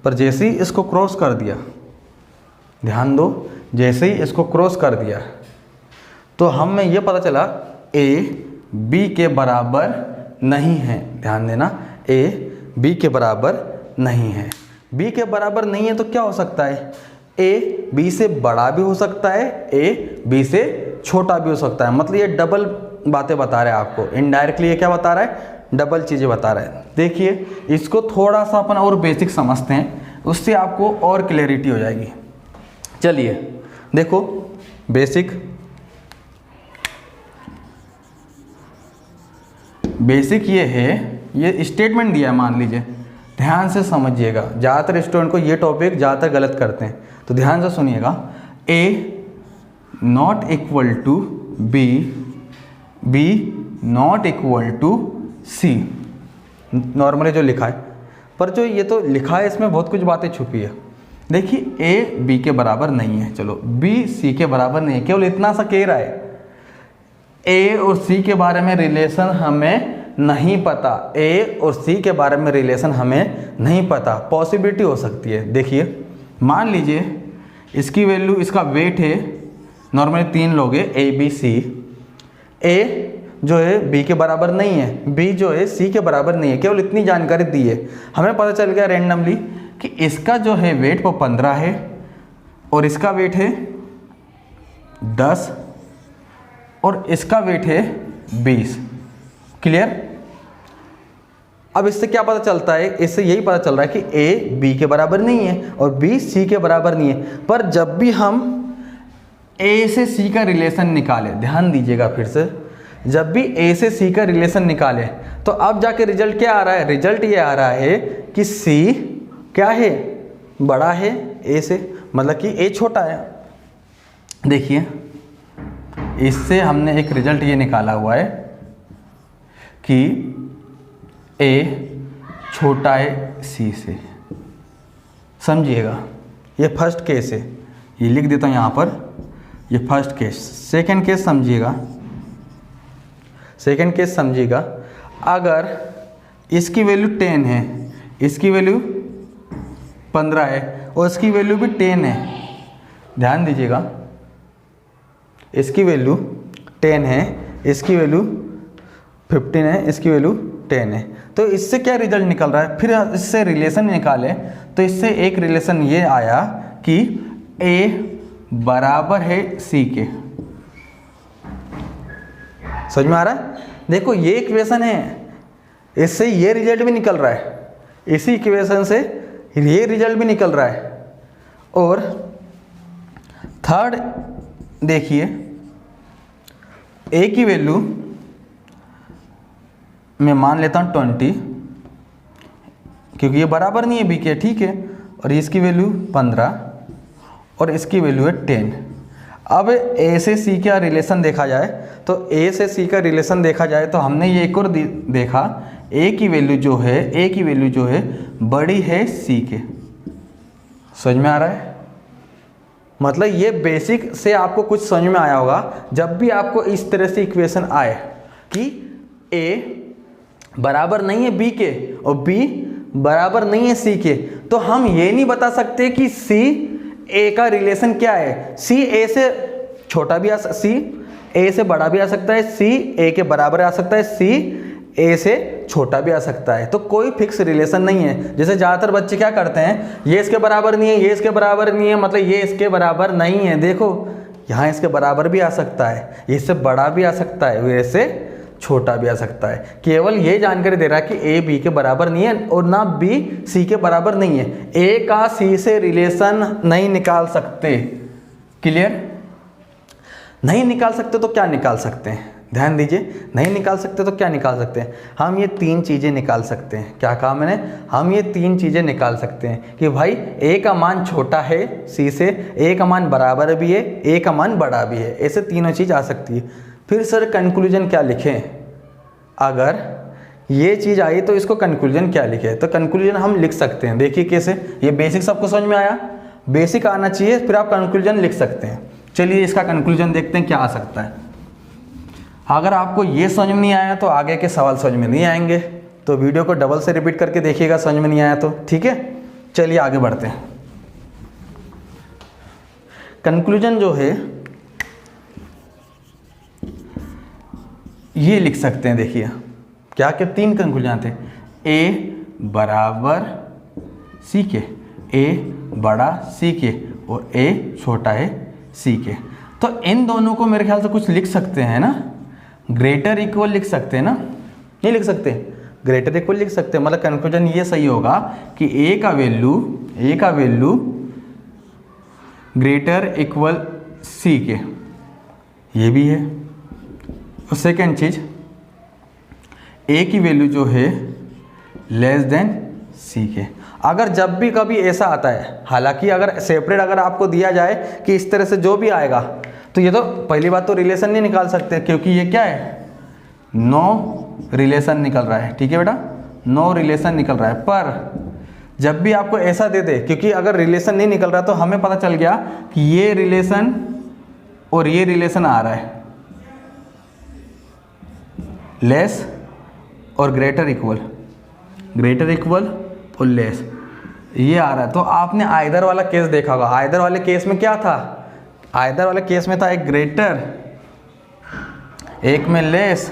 पर जैसे ही इसको क्रॉस कर दिया, ध्यान दो, जैसे ही इसको क्रॉस कर दिया तो हमें ये पता चला A B के बराबर नहीं है। ध्यान देना, A B के बराबर नहीं है। B के बराबर नहीं है तो क्या हो सकता है, A B से बड़ा भी हो सकता है, A B से छोटा भी हो सकता है। मतलब ये डबल बातें बता रहा है आपको, इनडायरेक्टली ये क्या बता रहा है, डबल चीज़ें बता रहा है। देखिए इसको थोड़ा सा अपन और बेसिक समझते हैं, उससे आपको और क्लैरिटी हो जाएगी। चलिए देखो बेसिक, बेसिक ये है, ये स्टेटमेंट दिया है मान लीजिए, ध्यान से समझिएगा। ज़्यादातर स्टूडेंट को ये टॉपिक ज़्यादातर गलत करते हैं, तो ध्यान से सुनिएगा। A not equal to b, b not equal to c, normally जो लिखा है, पर जो ये तो लिखा है इसमें बहुत कुछ बातें छुपी है। देखिए ए बी के बराबर नहीं है, चलो बी सी के बराबर नहीं है, केवल इतना सा कह रहा है। ए और सी के बारे में रिलेशन हमें नहीं पता, ए और सी के बारे में रिलेशन हमें नहीं पता, पॉसिबिलिटी हो सकती है। देखिए मान लीजिए इसकी वैल्यू, इसका वेट है, नॉर्मली 3 लोग हैं ए बी सी, ए जो है बी के बराबर नहीं है, बी जो है सी के बराबर नहीं है, केवल इतनी जानकारी दी है। हमें पता चल गया रैंडमली कि इसका जो है वेट वो 15 है और इसका वेट है 10 और इसका वेट है 20। क्लियर? अब इससे क्या पता चलता है? इससे यही पता चल रहा है कि ए बी के बराबर नहीं है और बी सी के बराबर नहीं है। पर जब भी हम ए से सी का रिलेशन निकाले, ध्यान दीजिएगा फिर से, जब भी ए से सी का रिलेशन निकाले तो अब जाके रिजल्ट क्या आ रहा है? रिजल्ट ये आ रहा है कि सी क्या है? बड़ा है ए से, मतलब कि ए छोटा है। देखिए इससे हमने एक रिजल्ट ये निकाला हुआ है कि ए छोटा है सी से। समझिएगा, ये फर्स्ट केस है, ये लिख देता हूँ यहाँ पर, ये फर्स्ट केस। सेकंड केस समझिएगा, सेकंड केस समझिएगा, अगर इसकी वैल्यू 10 है, इसकी वैल्यू 15 है और इसकी वैल्यू भी 10 है, ध्यान दीजिएगा, इसकी वैल्यू 10 है, इसकी वैल्यू 15 है, इसकी वैल्यू 10 है, तो इससे क्या रिजल्ट निकल रहा है? फिर इससे रिलेशन निकाले तो इससे एक रिलेशन ये आया कि ए बराबर है सी के। समझ में आ रहा है? देखो ये इक्वेशन है, इससे ये रिजल्ट भी निकल रहा है, इसी इक्वेशन से ये रिजल्ट भी निकल रहा है। और थर्ड देखिए, ए की वैल्यू मैं मान लेता हूँ 20, क्योंकि ये बराबर नहीं है बी के, ठीक है, और इसकी वैल्यू 15 और इसकी वैल्यू है 10। अब ए से सी का रिलेशन देखा जाए तो ए से सी का रिलेशन देखा जाए तो हमने ये एक और देखा, ए की वैल्यू जो है, ए की वैल्यू जो है बड़ी है सी के। समझ में आ रहा है? मतलब ये बेसिक से आपको कुछ समझ में आया होगा। जब भी आपको इस तरह से इक्वेशन आए कि ए बराबर नहीं है बी के और बी बराबर नहीं है सी के, तो हम ये नहीं बता सकते कि सी ए का रिलेशन क्या है। सी ए से छोटा भी सी ए से बड़ा भी आ सकता है, सी ए के बराबर आ सकता है, सी ए से छोटा भी आ सकता है। तो कोई फिक्स रिलेशन नहीं है। जैसे ज़्यादातर बच्चे क्या करते हैं, ये इसके बराबर नहीं है, ये इसके बराबर नहीं है, मतलब ये इसके बराबर नहीं है। देखो यहाँ इसके बराबर भी आ सकता है, इससे बड़ा भी आ सकता है, वैसे छोटा भी आ सकता है। केवल ये जानकारी दे रहा है कि ए बी के बराबर नहीं है और ना बी सी के बराबर नहीं है। ए का सी से रिलेशन नहीं निकाल सकते। क्लियर? नहीं निकाल सकते तो क्या निकाल सकते हैं? ध्यान दीजिए, नहीं निकाल सकते तो क्या निकाल सकते हैं? हम ये 3 चीज़ें निकाल सकते हैं। क्या कहा मैंने? हम ये 3 चीज़ें निकाल सकते हैं कि भाई ए का मान छोटा है सी से, ए का मान बराबर भी है, ए का मान बड़ा भी है। ऐसे तीनों चीज़ आ सकती है। फिर सर कंक्लूजन क्या लिखें? अगर ये चीज़ आई तो इसको कंक्लूजन क्या लिखें? तो कंक्लूजन हम लिख सकते हैं। देखिए कैसे, ये बेसिक सबको समझ में आया? बेसिक आना चाहिए, फिर आप कंक्लूजन लिख सकते हैं। चलिए इसका कंक्लूजन देखते हैं क्या आ सकता है। अगर आपको ये समझ में नहीं आया तो आगे के सवाल समझ में नहीं आएंगे, तो वीडियो को डबल से रिपीट करके देखिएगा समझ में नहीं आया तो, ठीक है। चलिए आगे बढ़ते हैं। कंक्लूजन जो है ये लिख सकते हैं। देखिए क्या क्या 3 कंक्लूजन थे। ए बराबर सी के, ए बड़ा सी के और ए छोटा है सी के। तो इन दोनों को मेरे ख्याल से कुछ लिख सकते हैं ना, ग्रेटर इक्वल लिख सकते हैं ना, नहीं लिख सकते? ग्रेटर इक्वल लिख सकते हैं। मतलब कंक्लूजन ये सही होगा कि ए का वैल्यू ग्रेटर इक्वल सी के, ये भी है। और सेकेंड चीज, ए की वैल्यू जो है लेस देन सी के। अगर जब भी कभी ऐसा आता है, हालांकि अगर सेपरेट अगर आपको दिया जाए कि इस तरह से जो भी आएगा, तो ये तो पहली बात तो रिलेशन नहीं निकाल सकते, क्योंकि ये क्या है, नो रिलेशन निकल रहा है। ठीक है बेटा, नो रिलेशन निकल रहा है। पर जब भी आपको ऐसा दे दे, क्योंकि अगर रिलेशन नहीं निकल रहा तो हमें पता चल गया कि ये रिलेशन और ये रिलेशन आ रहा है, लेस और ग्रेटर इक्वल, ग्रेटर इक्वल और लेस, ये आ रहा है। तो आपने आइदर वाला केस देखा होगा। आइदर वाले केस में क्या था, आइदर वाले केस में था एक ग्रेटर, एक में लेस,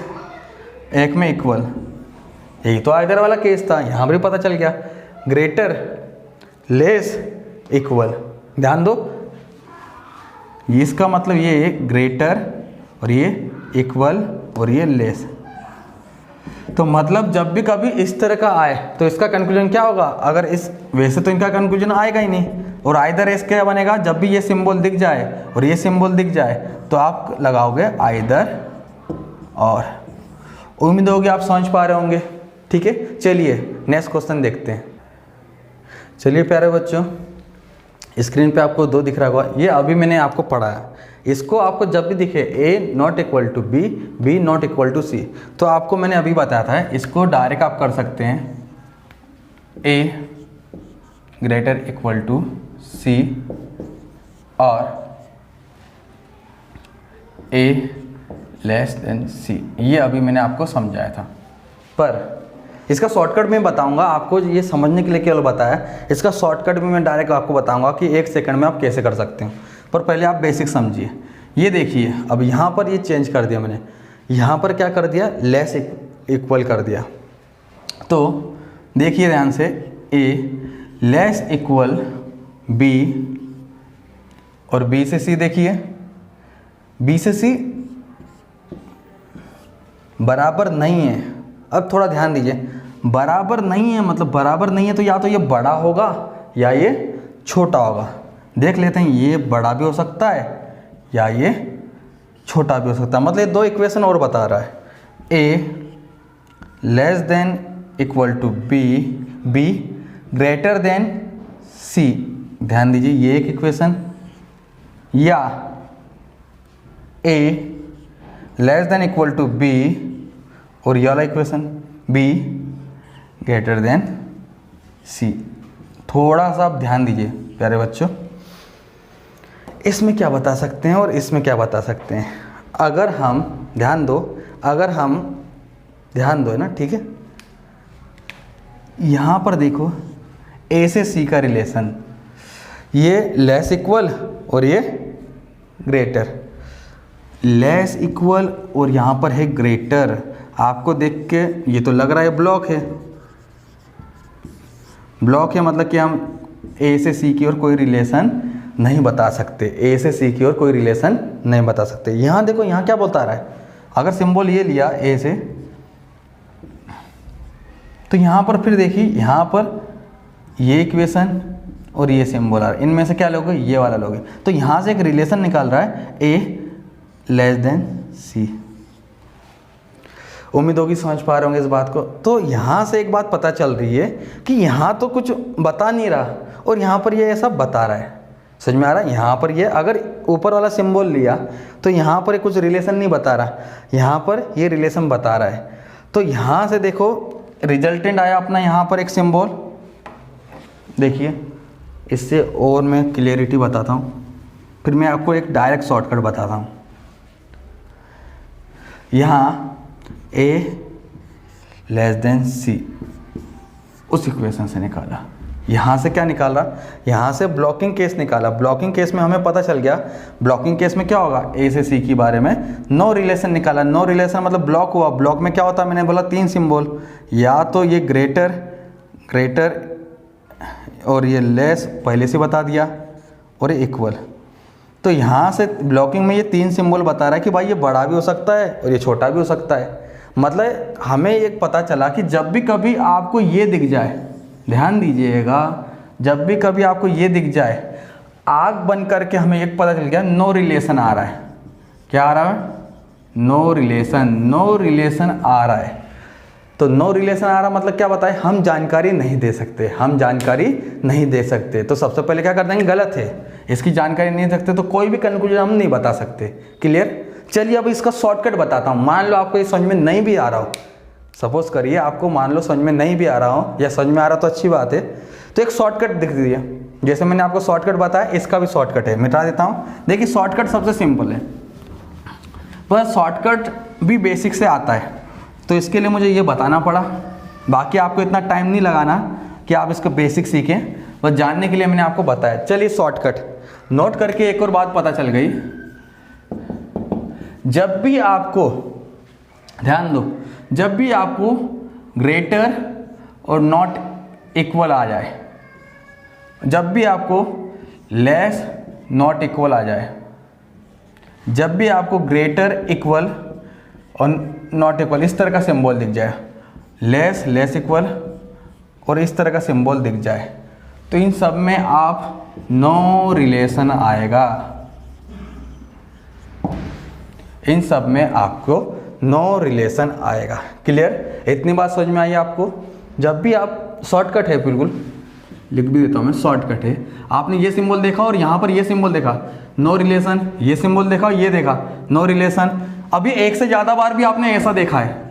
एक में इक्वल। यही तो आइदर वाला केस था। यहाँ भी पता चल गया ग्रेटर, लेस, इक्वल। ध्यान दो, इसका मतलब ये है ग्रेटर और ये इक्वल और ये लेस। तो मतलब जब भी कभी इस तरह का आए तो इसका कंक्लूजन क्या होगा, अगर इस वैसे तो इनका कंक्लूजन आएगा ही नहीं। और आइदर एस क्या बनेगा, जब भी ये सिंबल दिख जाए और ये सिंबल दिख जाए तो आप लगाओगे आइदर और। उम्मीद होगी आप समझ पा रहे होंगे। ठीक है, चलिए नेक्स्ट क्वेश्चन देखते हैं। चलिए प्यारे बच्चों, स्क्रीन पे आपको 2 दिख रहा होगा, ये अभी मैंने आपको पढ़ाया। इसको आपको जब भी दिखे a not equal to b, b not equal to c, तो आपको मैंने अभी बताया था इसको डायरेक्ट आप कर सकते हैं ए ग्रेटर इक्वल टू सी और ए लेस देन सी। ये अभी मैंने आपको समझाया था। पर इसका शॉर्टकट मैं बताऊंगा आपको, ये समझने के लिए केवल बताया। इसका शॉर्टकट भी मैं डायरेक्ट आपको बताऊंगा कि 1 सेकंड में आप कैसे कर सकते हो। पर पहले आप बेसिक समझिए। ये देखिए, अब यहाँ पर ये चेंज कर दिया मैंने, यहाँ पर क्या कर दिया, लेस इक्वल कर दिया। तो देखिए ध्यान से, ए लेस इक्वल बी और बी से सी, देखिए बी से सी बराबर नहीं है। अब थोड़ा ध्यान दीजिए, बराबर नहीं है मतलब बराबर नहीं है तो या तो ये बड़ा होगा या ये छोटा होगा। देख लेते हैं, ये बड़ा भी हो सकता है या ये छोटा भी हो सकता है। मतलब ये 2 इक्वेशन और बता रहा है, a less than equal to b, b greater than c. ध्यान दीजिए, ये एक इक्वेशन, या a less than equal to b और ये वाला equation b greater than c. थोड़ा सा आप ध्यान दीजिए प्यारे बच्चों, इसमें क्या बता सकते हैं और इसमें क्या बता सकते हैं। अगर हम ध्यान दो, अगर हम ध्यान दो, है ना, ठीक है। यहाँ पर देखो ए से सी का रिलेशन, ये लेस इक्वल और ये ग्रेटर, लेस इक्वल और यहाँ पर है ग्रेटर। आपको देख के ये तो लग रहा है ब्लॉक है, ब्लॉक है मतलब कि हम ए से सी की ओर कोई रिलेशन नहीं बता सकते, ए से सी की ओर कोई रिलेशन नहीं बता सकते। यहाँ देखो, यहाँ क्या बता रहा है, अगर सिंबल ये लिया ए से, तो यहाँ पर फिर देखिए, यहाँ पर ये इक्वेशन और ये सिंबल आ रहा है, इनमें से क्या लोगे, ये वाला लोगे। तो यहाँ से एक रिलेशन निकाल रहा है ए लेस देन सी। उम्मीद होगी समझ पा रहे होंगे इस बात को। तो यहाँ से एक बात पता चल रही है कि यहाँ तो कुछ बता नहीं रहा और यहाँ पर ये ऐसा बता रहा है। समझ में आ रहा है, यहाँ पर ये अगर ऊपर वाला सिंबल लिया तो यहाँ पर कुछ रिलेशन नहीं बता रहा, यहाँ पर ये रिलेशन बता रहा है। तो यहाँ से देखो रिजल्टेंट आया अपना, यहाँ पर एक सिंबल देखिए, इससे और मैं क्लियरिटी बताता हूँ, फिर मैं आपको एक डायरेक्ट शॉर्टकट बताता हूँ। यहाँ ए लेस देन सी उस इक्वेशन से निकाला, यहाँ से क्या निकाला, यहाँ से ब्लॉकिंग केस निकाला। ब्लॉकिंग केस में हमें पता चल गया, ब्लॉकिंग केस में क्या होगा, ए से सी के बारे में नो रिलेशन निकाला। नो रिलेशन मतलब ब्लॉक हुआ। ब्लॉक में क्या होता है, मैंने बोला 3 सिंबल, या तो ये ग्रेटर, ग्रेटर और ये लेस पहले से बता दिया और ये इक्वल। तो यहाँ से ब्लॉकिंग में ये 3 सिंबल बता रहा है कि भाई ये बड़ा भी हो सकता है और ये छोटा भी हो सकता है। मतलब हमें एक पता चला कि जब भी कभी आपको ये दिख जाए, ध्यान दीजिएगा, जब भी कभी आपको ये दिख जाए आग बन करके, हमें एक पता चल गया नो रिलेशन आ रहा है। क्या आ रहा है, नो रिलेशन, नो रिलेशन आ रहा है। तो नो रिलेशन आ रहा मतलब क्या बताए, हम जानकारी नहीं दे सकते, हम जानकारी नहीं दे सकते। तो सबसे पहले क्या कर देंगे, गलत है, इसकी जानकारी नहीं दे सकते तो कोई भी कंक्लूजन हम नहीं बता सकते। क्लियर। चलिए अब इसका शॉर्टकट बताता हूँ। मान लो आपको ये समझ में नहीं भी आ रहा हो, सपोज करिए आपको मान लो समझ में नहीं भी आ रहा हो या समझ में आ रहा तो अच्छी बात है, तो एक शॉर्टकट दिख दीजिए। जैसे मैंने आपको शॉर्टकट बताया, इसका भी शॉर्टकट है, मिटा देता हूँ। देखिए शॉर्टकट सबसे सिंपल है, पर शॉर्टकट भी बेसिक से आता है, तो इसके लिए मुझे ये बताना पड़ा। बाकी आपको इतना टाइम नहीं लगाना कि आप इसको बेसिक सीखें, बस जानने के लिए मैंने आपको बताया। चलिए शॉर्टकट नोट करके एक और बात पता चल गई, जब भी आपको, ध्यान दो, जब भी आपको ग्रेटर और नॉट इक्वल आ जाए, जब भी आपको लेस नॉट इक्वल आ जाए, जब भी आपको ग्रेटर इक्वल और नॉट इक्वल इस तरह का सिंबल दिख जाए, लेस लेस इक्वल और इस तरह का सिंबल दिख जाए, तो इन सब में आप नो रिलेशन आएगा, इन सब में आपको नो रिलेशन आएगा। क्लियर। इतनी बात समझ में आई आपको। जब भी आप, शॉर्टकट है बिल्कुल, लिख भी देता हूँ मैं, शॉर्टकट है। आपने ये सिंबल देखा और यहाँ पर ये सिंबल देखा, नो रिलेशन, ये सिंबल देखा और ये देखा, नो रिलेशन। अभी एक से ज़्यादा बार भी आपने ऐसा देखा है,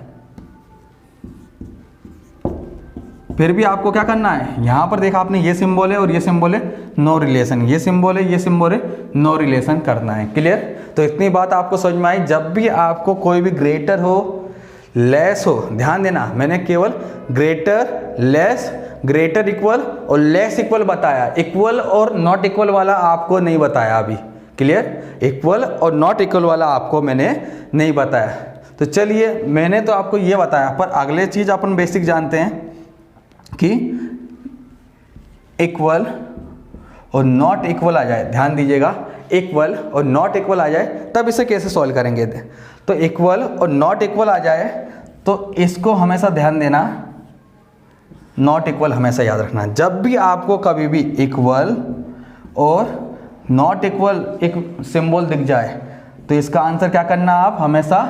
फिर भी आपको क्या करना है, यहाँ पर देखा आपने ये सिंबल है और ये सिंबल है, नो रिलेशन, ये सिंबल है, ये सिंबल है, नो रिलेशन करना है। क्लियर। तो इतनी बात आपको समझ में आई। जब भी आपको कोई भी ग्रेटर हो, लेस हो, ध्यान देना मैंने केवल ग्रेटर, लेस, ग्रेटर इक्वल और लेस इक्वल बताया, इक्वल और नॉट इक्वल वाला आपको नहीं बताया अभी। क्लियर। इक्वल और नॉट इक्वल वाला आपको मैंने नहीं बताया। तो चलिए मैंने तो आपको ये बताया, पर अगले चीज़ अपन बेसिक जानते हैं कि इक्वल और नॉट इक्वल आ जाए, ध्यान दीजिएगा, इक्वल और नॉट इक्वल आ जाए तब इसे कैसे सॉल्व करेंगे। तो इक्वल और नॉट इक्वल आ जाए तो इसको हमेशा ध्यान देना, नॉट इक्वल हमेशा याद रखना। जब भी आपको कभी भी इक्वल और नॉट इक्वल एक सिंबल दिख जाए तो इसका आंसर क्या करना, आप हमेशा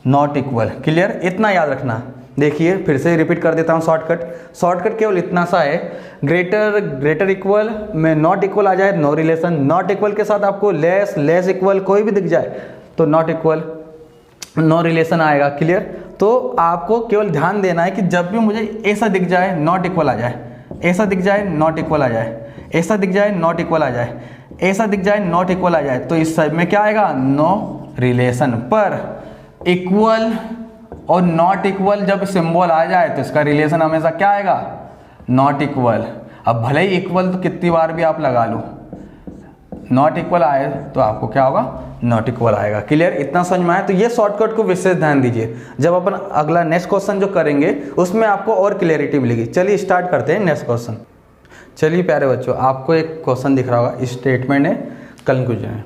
नॉट इक्वल। क्लियर। इतना याद रखना। देखिए फिर से रिपीट कर देता हूँ शॉर्टकट केवल इतना सा है, ग्रेटर इक्वल में नॉट इक्वल आ जाए, नो रिलेशन, नॉट इक्वल के साथ आपको लेस इक्वल कोई भी दिख जाए तो नॉट इक्वल, नो रिलेशन आएगा। क्लियर। तो आपको केवल ध्यान देना है कि जब भी मुझे ऐसा दिख जाए नॉट इक्वल आ जाए, ऐसा दिख जाए नॉट इक्वल आ जाए, ऐसा दिख जाए नॉट इक्वल आ जाए, ऐसा दिख जाए नॉट इक्वल आ जाए, तो इस सब में क्या आएगा, नो रिलेशन। पर इक्वल और नॉट इक्वल जब सिंबल आ जाए तो इसका रिलेशन हमेशा क्या आएगा, नॉट इक्वल। अब भले ही इक्वल तो कितनी बार भी आप लगा लो, नॉट इक्वल आए तो आपको क्या होगा, नॉट इक्वल आएगा। क्लियर। इतना समझ में आया। तो ये शॉर्टकट को विशेष ध्यान दीजिए, जब अपन अगला नेक्स्ट क्वेश्चन जो करेंगे उसमें आपको और क्लियरिटी मिलेगी। चलिए स्टार्ट करते हैं नेक्स्ट क्वेश्चन। चलिए प्यारे बच्चों, आपको एक क्वेश्चन दिख रहा होगा, स्टेटमेंट है, कंक्लूजन है,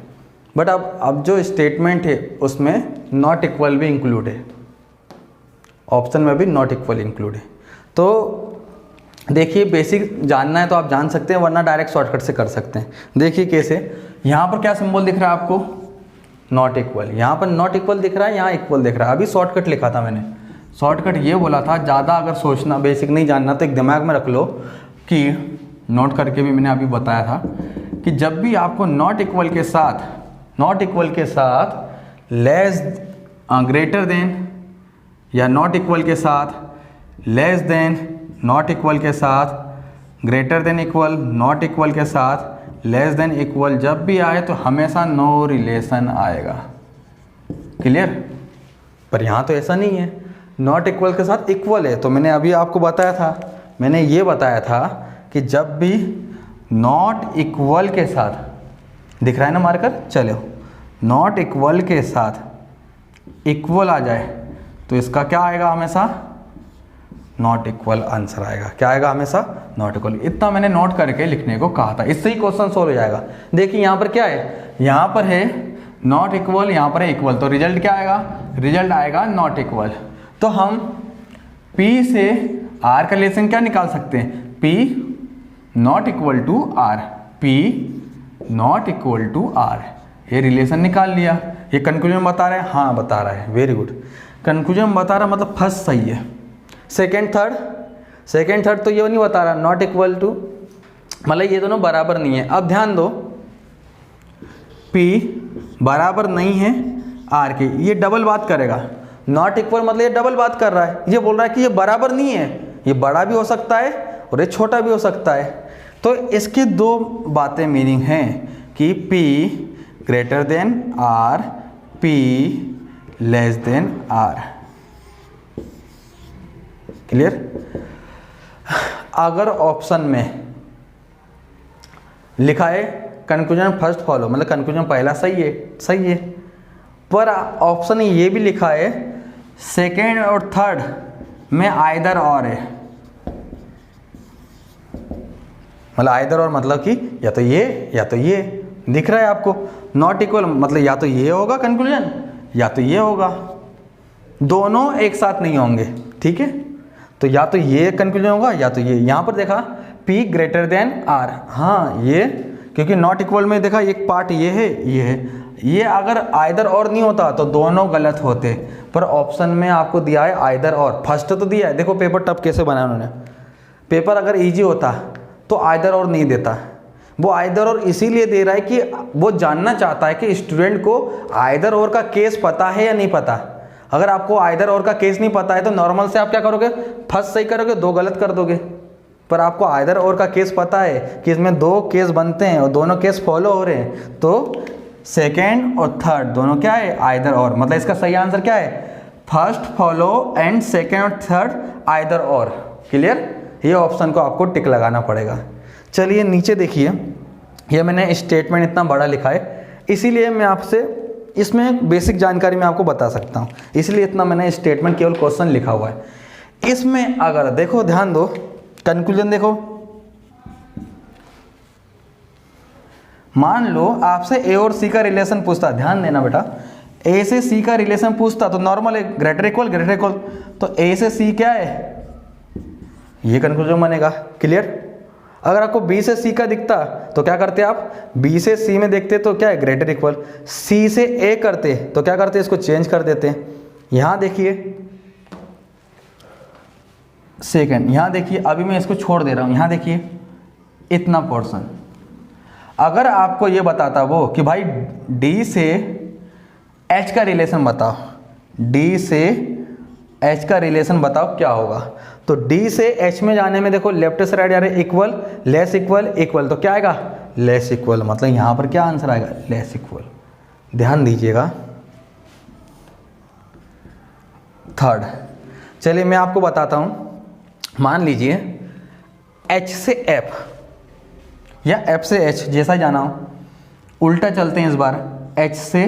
बट अब जो स्टेटमेंट है उसमें नॉट इक्वल भी इंक्लूड है, ऑप्शन में भी नॉट इक्वल इंक्लूड है। तो देखिए बेसिक जानना है तो आप जान सकते हैं, वरना डायरेक्ट शॉर्टकट से कर सकते हैं। देखिए कैसे, यहाँ पर क्या सिंबल दिख रहा है आपको, नॉट इक्वल, यहाँ पर नॉट इक्वल दिख रहा है, यहाँ इक्वल दिख रहा है। अभी शॉर्टकट लिखा था मैंने, शॉर्टकट ये बोला था, ज़्यादा अगर सोचना, बेसिक नहीं जानना तो एक दिमाग में रख लो कि नोट करके भी मैंने अभी बताया था कि जब भी आपको नॉट इक्वल के साथ लेस, ग्रेटर देन या नॉट इक्वल के साथ लेस देन, नॉट इक्वल के साथ greater than equal, not equal के साथ लेस देन इक्वल जब भी आए तो हमेशा नो रिलेशन आएगा। क्लियर। पर यहाँ तो ऐसा नहीं है, नॉट इक्वल के साथ इक्वल है। तो मैंने अभी आपको बताया था, मैंने ये बताया था कि जब भी नॉट इक्वल के साथ, दिख रहा है ना मार्कर, चलो, नॉट इक्वल के साथ इक्वल आ जाए तो इसका क्या आएगा, हमेशा नॉट इक्वल आंसर आएगा। क्या आएगा, हमेशा नॉट इक्वल। इतना मैंने नोट करके लिखने को कहा था, इससे ही क्वेश्चन सोल्व हो जाएगा। देखिए यहाँ पर क्या है, यहाँ पर है नॉट इक्वल, यहाँ पर है इक्वल, तो रिजल्ट क्या आएगा, रिजल्ट आएगा नॉट इक्वल। तो हम P से R का रिलेशन क्या निकाल सकते हैं, P not equal to R, P not equal to R, ये रिलेशन निकाल लिया। ये कंक्लूजन बता रहा है, हाँ बता रहा है, वेरी गुड। कंक्लूजन बता रहा मतलब फर्स्ट सही है, सेकेंड थर्ड तो ये नहीं बता रहा, नॉट इक्वल टू, मतलब ये दोनों बराबर नहीं है। अब ध्यान दो, P बराबर नहीं है R के, ये डबल बात करेगा। नॉट इक्वल मतलब ये डबल बात कर रहा है, ये बोल रहा है कि ये बराबर नहीं है, ये बड़ा भी हो सकता है और ये छोटा भी हो सकता है। तो इसकी दो बातें मीनिंग हैं कि P greater than R, P less than R। Clear? अगर ऑप्शन में लिखा है कंक्लूजन फर्स्ट फॉलो, मतलब कंक्लूजन पहला सही है, पर ऑप्शन ये भी लिखा है सेकेंड और थर्ड में आइदर और है, मतलब आइदर और मतलब कि या तो ये या तो ये। दिख रहा है आपको? नॉट इक्वल मतलब या तो ये होगा कंक्लूजन या तो ये होगा, दोनों एक साथ नहीं होंगे। ठीक है, तो या तो ये कंक्लूजन होगा या तो ये। यहाँ पर देखा P ग्रेटर देन R, हाँ ये, क्योंकि नॉट इक्वल में देखा एक पार्ट ये है, ये अगर आइदर और नहीं होता तो दोनों गलत होते, पर ऑप्शन में आपको दिया है आइदर और। फर्स्ट तो दिया है, देखो पेपर टफ कैसे बनाया उन्होंने। पेपर अगर इजी होता तो आइदर और नहीं देता, वो आइदर और इसीलिए दे रहा है कि वो जानना चाहता है कि स्टूडेंट को आइदर और का केस पता है या नहीं पता। अगर आपको आइदर और का केस नहीं पता है तो नॉर्मल से आप क्या करोगे, फर्स्ट सही करोगे, दो गलत कर दोगे। पर आपको आइदर और का केस पता है कि इसमें दो केस बनते हैं और दोनों केस फॉलो हो रहे हैं, तो सेकेंड और थर्ड दोनों क्या है, आइदर और। मतलब इसका सही आंसर क्या है, फर्स्ट फॉलो एंड सेकेंड और थर्ड आइदर और। क्लियर? ये ऑप्शन को आपको टिक लगाना पड़ेगा। चलिए नीचे देखिए, ये मैंने स्टेटमेंट इतना बड़ा लिखा है, इसीलिए मैं आपसे इसमें बेसिक जानकारी मैं आपको बता सकता हूँ, इसलिए इतना मैंने स्टेटमेंट केवल क्वेश्चन लिखा हुआ है। इसमें अगर देखो, ध्यान दो, कंक्लूजन देखो, मान लो आपसे ए और सी का रिलेशन पूछता, ध्यान देना बेटा, ए से सी का रिलेशन पूछता तो नॉर्मल है, ग्रेटर इक्वल, तो ए से सी क्या है, ये कंक्लूजन बनेगा। क्लियर? अगर आपको बी से सी का दिखता तो क्या करते आप, बी से सी में देखते तो क्या है, ग्रेटर इक्वल। सी से ए करते तो क्या करते, इसको चेंज कर देते। यहां देखिए सेकंड, यहां देखिए, अभी मैं इसको छोड़ दे रहा हूं, यहां देखिए इतना पोर्शन। अगर आपको ये बताता वो कि भाई डी से एच का रिलेशन बताओ, डी से एच का रिलेशन बताओ क्या होगा, तो डी से एच में जाने में देखो लेफ्ट से राइट जा रहे, इक्वल, लेस इक्वल, इक्वल, तो क्या आएगा, लेस इक्वल। मतलब यहां पर क्या आंसर आएगा, लेस इक्वल। ध्यान दीजिएगा। थर्ड, चलिए मैं आपको बताता हूं, मान लीजिए एच से एफ या एफ से एच, जैसा जाना हो, उल्टा चलते हैं इस बार, एच से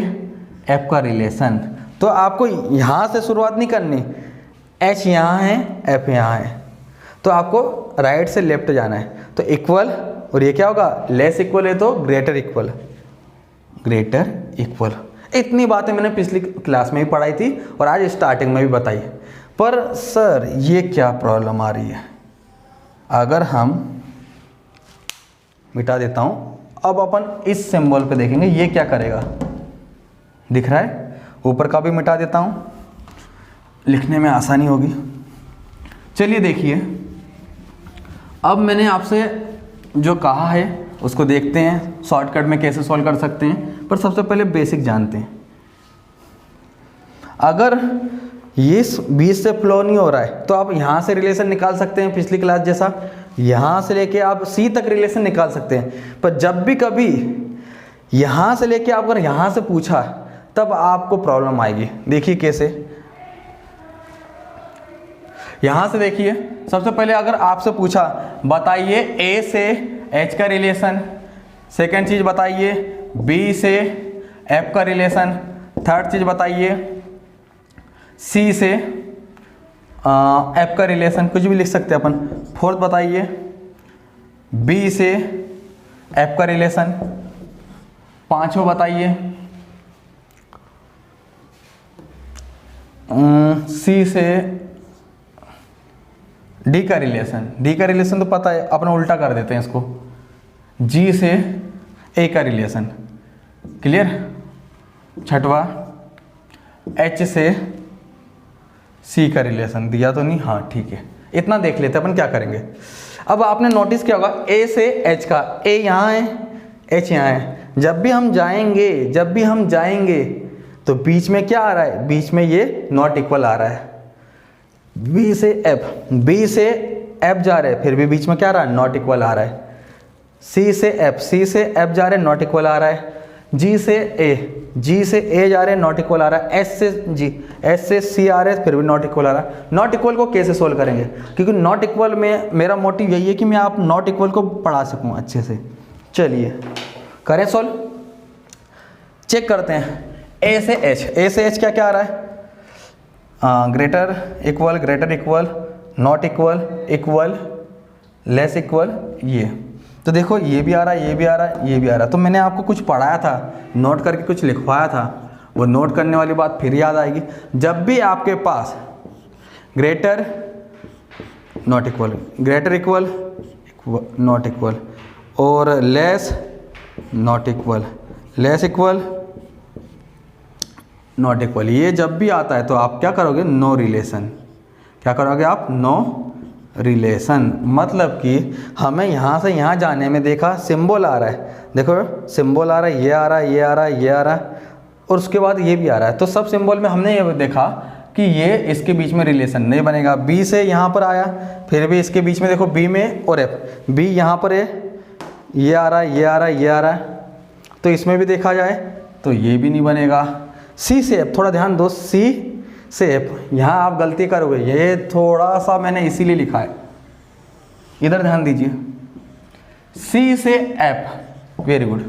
एफ का रिलेशन। तो आपको यहां से शुरुआत नहीं करनी, एच यहाँ है, एफ यहाँ है, तो आपको राइट से लेफ्ट जाना है। तो इक्वल, और ये क्या होगा, लेस इक्वल है तो ग्रेटर इक्वल, ग्रेटर इक्वल। इतनी बातें मैंने पिछली क्लास में भी पढ़ाई थी और आज स्टार्टिंग में भी बताई। पर सर ये क्या प्रॉब्लम आ रही है, अगर हम मिटा देता हूँ, अब अपन इस सिंबल पे देखेंगे ये क्या करेगा, दिख रहा है, ऊपर का भी मिटा देता हूँ, लिखने में आसानी होगी। चलिए देखिए, अब मैंने आपसे जो कहा है उसको देखते हैं शॉर्टकट में कैसे सॉल्व कर सकते हैं। पर सबसे पहले बेसिक जानते हैं, अगर ये 20 से फ्लो नहीं हो रहा है तो आप यहाँ से रिलेशन निकाल सकते हैं, पिछली क्लास जैसा यहाँ से लेके आप सी तक रिलेशन निकाल सकते हैं। पर जब भी कभी यहाँ से लेके आप अगर यहाँ से पूछा तब आपको प्रॉब्लम आएगी। देखिए कैसे, यहां से देखिए, सबसे पहले अगर आपसे पूछा बताइए ए से एच का रिलेशन, सेकंड चीज बताइए बी से एफ का रिलेशन, थर्ड चीज बताइए सी से एफ का रिलेशन, कुछ भी लिख सकते हैं अपन, फोर्थ बताइए बी से एफ का रिलेशन, पांचवा बताइए सी से डी का रिलेशन, डी का रिलेशन तो पता है, अपना उल्टा कर देते हैं इसको, जी से ए का रिलेशन। क्लियर? छठवा एच से सी का रिलेशन दिया तो नहीं, हाँ ठीक है, इतना देख लेते हैं अपन क्या करेंगे। अब आपने नोटिस किया होगा ए से एच का, ए यहाँ है, एच यहाँ है, जब भी हम जाएंगे तो बीच में क्या आ रहा है, बीच में ये नॉट इक्वल आ रहा है। बी से एफ जा रहे हैं, फिर भी बीच में क्या आ रहा है, नॉट इक्वल आ रहा है। सी से एफ जा रहे हैं, नॉट इक्वल आ रहा है। जी से ए जा रहे हैं, नॉट इक्वल आ रहा है। एस से सी आ रहे हैं, फिर भी नॉट इक्वल आ रहा है। नॉट इक्वल को कैसे सोल्व करेंगे, क्योंकि नॉट इक्वल में मेरा मोटिव यही है कि मैं आप नॉट इक्वल को पढ़ा सकूं अच्छे से। चलिए करें सोल्व, चेक करते हैं। ए से एच क्या क्या आ रहा है, greater equal, not equal, less equal, ये तो देखो ये भी आ रहा है, ये भी आ रहा है, ये भी आ रहा है। तो मैंने आपको कुछ पढ़ाया था, नोट करके कुछ लिखवाया था, वो नोट करने वाली बात फिर याद आएगी। जब भी आपके पास greater not equal not equal और less not equal not equal, ये जब भी आता है तो आप क्या करोगे, नो रिलेशन। क्या करोगे आप, नो रिलेशन। मतलब कि हमें यहाँ से यहाँ जाने में देखा सिंबल आ रहा है, देखो सिंबल आ रहा है, ये आ रहा है, ये आ रहा है, ये आ रहा है, और उसके बाद ये भी आ रहा है। तो सब सिंबल में हमने ये देखा कि ये इसके बीच में रिलेशन नहीं बनेगा। बी से यहाँ पर आया, फिर भी इसके बीच में देखो बी में और एफ, बी यहाँ पर है, ये आ रहा है, ये आ रहा है, ये आ रहा है, तो इसमें भी देखा जाए तो ये भी नहीं बनेगा। सी से एफ, थोड़ा ध्यान दो, सी से एफ, यहाँ आप गलती करोगे, ये थोड़ा सा मैंने इसीलिए लिखा है, इधर ध्यान दीजिए। सी से F, very good.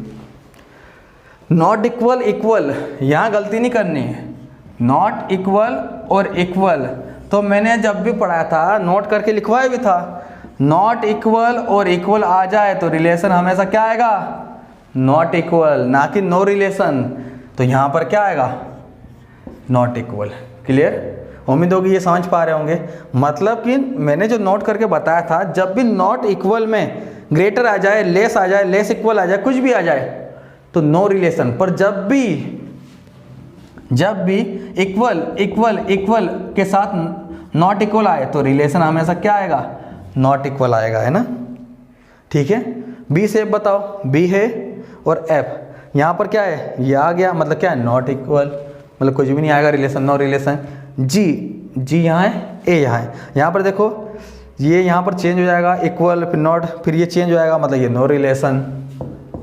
Not equal, यहाँ गलती नहीं करनी है, नॉट इक्वल और इक्वल तो मैंने जब भी पढ़ाया था नोट करके लिखवाया भी था। नॉट इक्वल और इक्वल आ जाए तो रिलेशन हमेशा क्या आएगा, नॉट इक्वल, ना कि नो रिलेशन। तो यहाँ पर क्या आएगा, नॉट इक्वल। क्लियर, उम्मीद होगी ये समझ पा रहे होंगे। मतलब कि मैंने जो नोट करके बताया था, जब भी नॉट इक्वल में ग्रेटर आ जाए, लेस आ जाए, लेस इक्वल आ जाए, कुछ भी आ जाए तो नो रिलेशन। पर जब भी इक्वल के साथ नॉट इक्वल आए तो रिलेशन हमेशा क्या आएगा, नॉट इक्वल आएगा, है ना। ठीक है, बी से एफ बताओ, बी है और एफ, यहाँ पर क्या है, ये आ गया, मतलब क्या है, नॉट इक्वल, मतलब कुछ भी नहीं आएगा, रिलेशन, नो रिलेशन। जी यहाँ है, ए यहाँ है, यहाँ पर देखो ये यहाँ पर चेंज हो जाएगा, इक्वल फिर नॉट, फिर ये चेंज हो जाएगा, मतलब ये नो रिलेशन।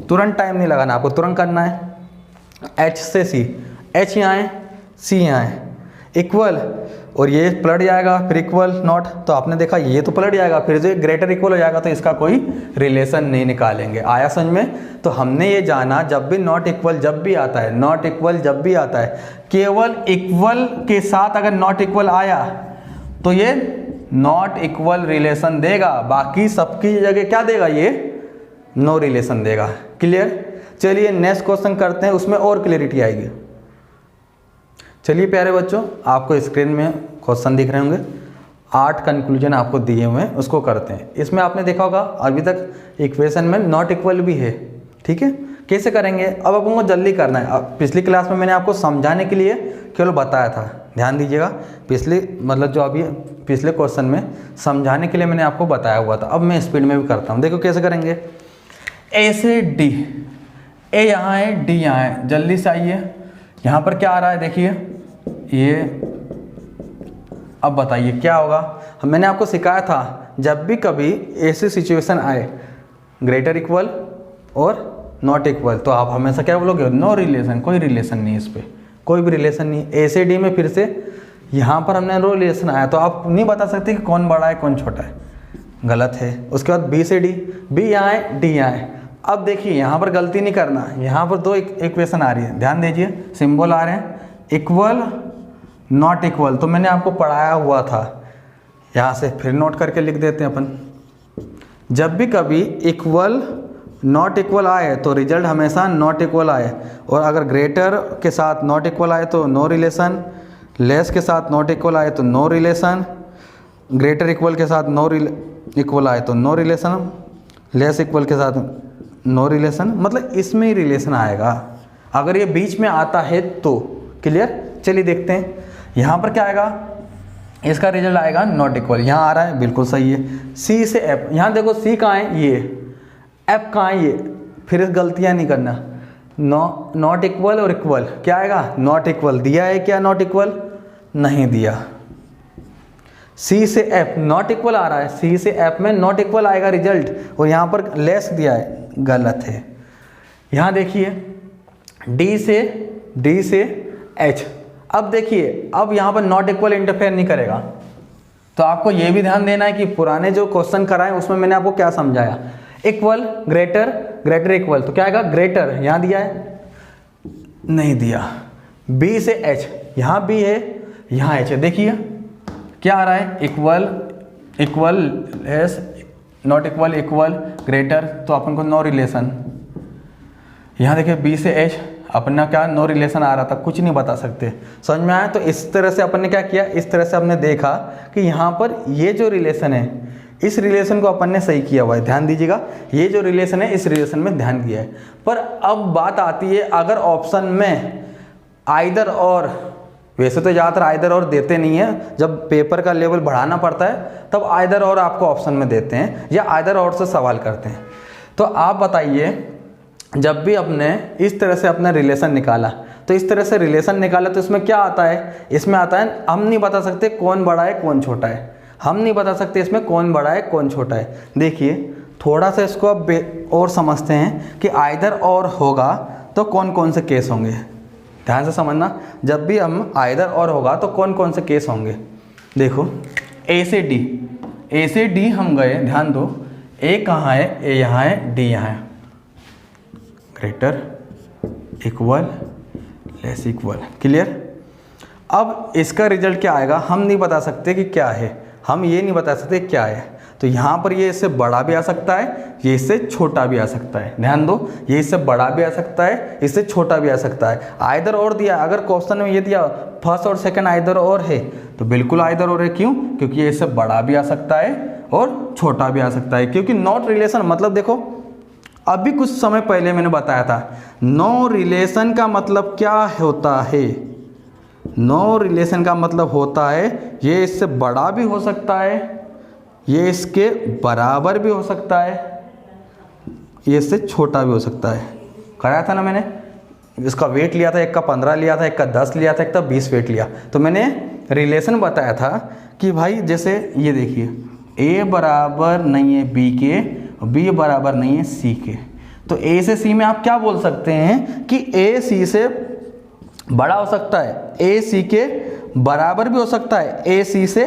तुरंत टाइम नहीं लगाना, आपको तुरंत करना है। एच से सी, एच यहाँ है, सी यहाँ है, इक्वल और ये पलट जाएगा, फिर इक्वल नॉट, तो आपने देखा ये तो पलट जाएगा, फिर जो ग्रेटर इक्वल हो जाएगा, तो इसका कोई रिलेशन नहीं निकालेंगे। आया समझ में। तो हमने ये जाना, जब भी नॉट इक्वल जब भी आता है, नॉट इक्वल जब भी आता है, केवल इक्वल के साथ अगर नॉट इक्वल आया तो ये नॉट इक्वल रिलेशन देगा, बाकी सबकी जगह क्या देगा, ये नो रिलेशन देगा। क्लियर। चलिए नेक्स्ट क्वेश्चन करते हैं, उसमें और क्लियरिटी आएगी। चलिए प्यारे बच्चों, आपको स्क्रीन में क्वेश्चन दिख रहे होंगे, 8 कंक्लूजन आपको दिए हुए हैं, उसको करते हैं। इसमें आपने देखा होगा अभी तक इक्वेशन में नॉट इक्वल भी है, ठीक है। कैसे करेंगे, अब अपन को जल्दी करना है। अब पिछली क्लास में मैंने आपको समझाने के लिए केवल बताया था, ध्यान दीजिएगा। पिछले क्वेश्चन में समझाने के लिए मैंने आपको बताया हुआ था। अब मैं स्पीड में भी करता हूँ, देखो कैसे करेंगे। ए से डी, ए यहाँ है, डी यहाँ है, जल्दी से आइए। यहाँ पर क्या आ रहा है देखिए, ये अब बताइए क्या होगा। मैंने आपको सिखाया था, जब भी कभी ऐसी सिचुएशन आए ग्रेटर इक्वल और नॉट इक्वल, तो आप हमेशा क्या बोलोगे, नो रिलेशन, कोई रिलेशन नहीं, इस पर कोई भी रिलेशन नहीं। ए से डी में फिर से यहाँ पर हमने नो रिलेशन आया, तो आप नहीं बता सकते कि कौन बड़ा है कौन छोटा है, गलत है। उसके बाद बी से डी, बी यहाँ है, डी यहाँ है। अब देखिए यहाँ पर गलती नहीं करना, यहाँ पर 2 इक्वेशन आ रही है, ध्यान दीजिए, सिंबल आ रहे हैं, इक्वल नॉट इक्वल, तो मैंने आपको पढ़ाया हुआ था। यहाँ से फिर नोट करके लिख देते हैं अपन। जब भी कभी इक्वल नॉट इक्वल आए तो रिजल्ट हमेशा नॉट इक्वल आए, और अगर ग्रेटर के साथ नॉट इक्वल आए तो नो रिलेशन, लेस के साथ नॉट इक्वल आए तो नो रिलेशन, ग्रेटर इक्वल के साथ इक्वल आए तो नो रिलेशन, लेस इक्वल के साथ नो रिलेशन, मतलब इसमें ही रिलेशन आएगा अगर ये बीच में आता है तो। क्लियर। चलिए देखते हैं यहाँ पर क्या आएगा, इसका रिजल्ट आएगा नॉट इक्वल। यहाँ आ रहा है, बिल्कुल सही है। सी से एफ, यहाँ देखो सी कहाँ है, ये, एफ कहाँ है, ये, फिर गलतियाँ नहीं करना। नॉट इक्वल और इक्वल क्या आएगा, नॉट इक्वल दिया है क्या, नॉट इक्वल नहीं दिया। सी से एफ नॉट इक्वल आ रहा है, सी से एफ में नॉट इक्वल आएगा रिजल्ट, और यहाँ पर लेस दिया है, गलत है। यहाँ देखिए डी से एच, अब देखिए अब यहाँ पर नॉट इक्वल इंटरफेयर नहीं करेगा। तो आपको ये भी ध्यान देना है कि पुराने जो क्वेश्चन कराए उसमें मैंने आपको क्या समझाया, इक्वल ग्रेटर, ग्रेटर इक्वल, तो क्या आएगा ग्रेटर, यहाँ दिया है नहीं दिया। बी से एच, यहाँ बी है यहाँ एच है, देखिए क्या आ रहा है, equal, equal, less, not equal, equal, greater, तो अपन को नो रिलेशन। यहाँ देखिए बी से एच अपना क्या नो रिलेशन आ रहा था, कुछ नहीं बता सकते, समझ में आया। तो इस तरह से अपन ने क्या किया, इस तरह से हमने देखा कि यहाँ पर ये जो रिलेशन है, इस रिलेशन को अपन ने सही किया हुआ है, ध्यान दीजिएगा, ये जो रिलेशन है इस रिलेशन में ध्यान दिया है। पर अब बात आती है अगर ऑप्शन में आइदर और, वैसे तो ज़्यादातर आइदर और देते नहीं है, जब पेपर का लेवल बढ़ाना पड़ता है तब आइदर और आपको ऑप्शन में देते हैं या आइदर और से सवाल करते हैं। तो आप बताइए, जब भी आपने इस तरह से अपना रिलेशन निकाला, तो इस तरह से रिलेशन निकाला तो इसमें क्या आता है, इसमें आता है हम नहीं बता सकते कौन बड़ा है कौन छोटा है, हम नहीं बता सकते इसमें कौन बड़ा है कौन छोटा है। देखिए थोड़ा सा इसको अब और समझते हैं कि आइदर और होगा तो कौन कौन से केस होंगे, ध्यान से समझना। जब भी हम आइदर और होगा तो कौन कौन से केस होंगे, देखो ए से डी हम गए, ध्यान दो, ए कहाँ है, ए यहाँ है, डी यहाँ है, greater, equal, less equal, clear. अब इसका रिजल्ट क्या आएगा हम नहीं बता सकते कि क्या है, हम ये नहीं बता सकते क्या है। तो यहाँ पर ये इससे बड़ा भी आ सकता है, ये इससे छोटा भी आ सकता है, ध्यान दो, ये इससे बड़ा भी आ सकता है, इससे छोटा भी आ सकता है। आइदर और दिया, अगर क्वेश्चन में ये दिया फर्स्ट और सेकंड आइदर और है तो बिल्कुल आइदर और है, क्यों, क्योंकि ये इससे बड़ा भी आ सकता है और छोटा भी आ सकता है, क्योंकि नॉट रिलेशन मतलब देखो अभी कुछ समय पहले मैंने बताया था, नो रिलेशन का मतलब क्या होता है, नो रिलेशन का मतलब होता है ये इससे बड़ा भी हो सकता है, ये इसके बराबर भी हो सकता है, ये इससे छोटा भी हो सकता है। कराया था ना मैंने, इसका वेट लिया था, एक का 15 लिया था, एक का 10 लिया था, एक का 20 वेट लिया। तो मैंने रिलेशन बताया था कि भाई जैसे ये देखिए ए बराबर नहीं है बी के, बी बराबर नहीं है सी के, तो ए से सी में आप क्या बोल सकते हैं कि ए सी से बड़ा हो सकता है, ए सी के बराबर भी हो सकता है, ए सी से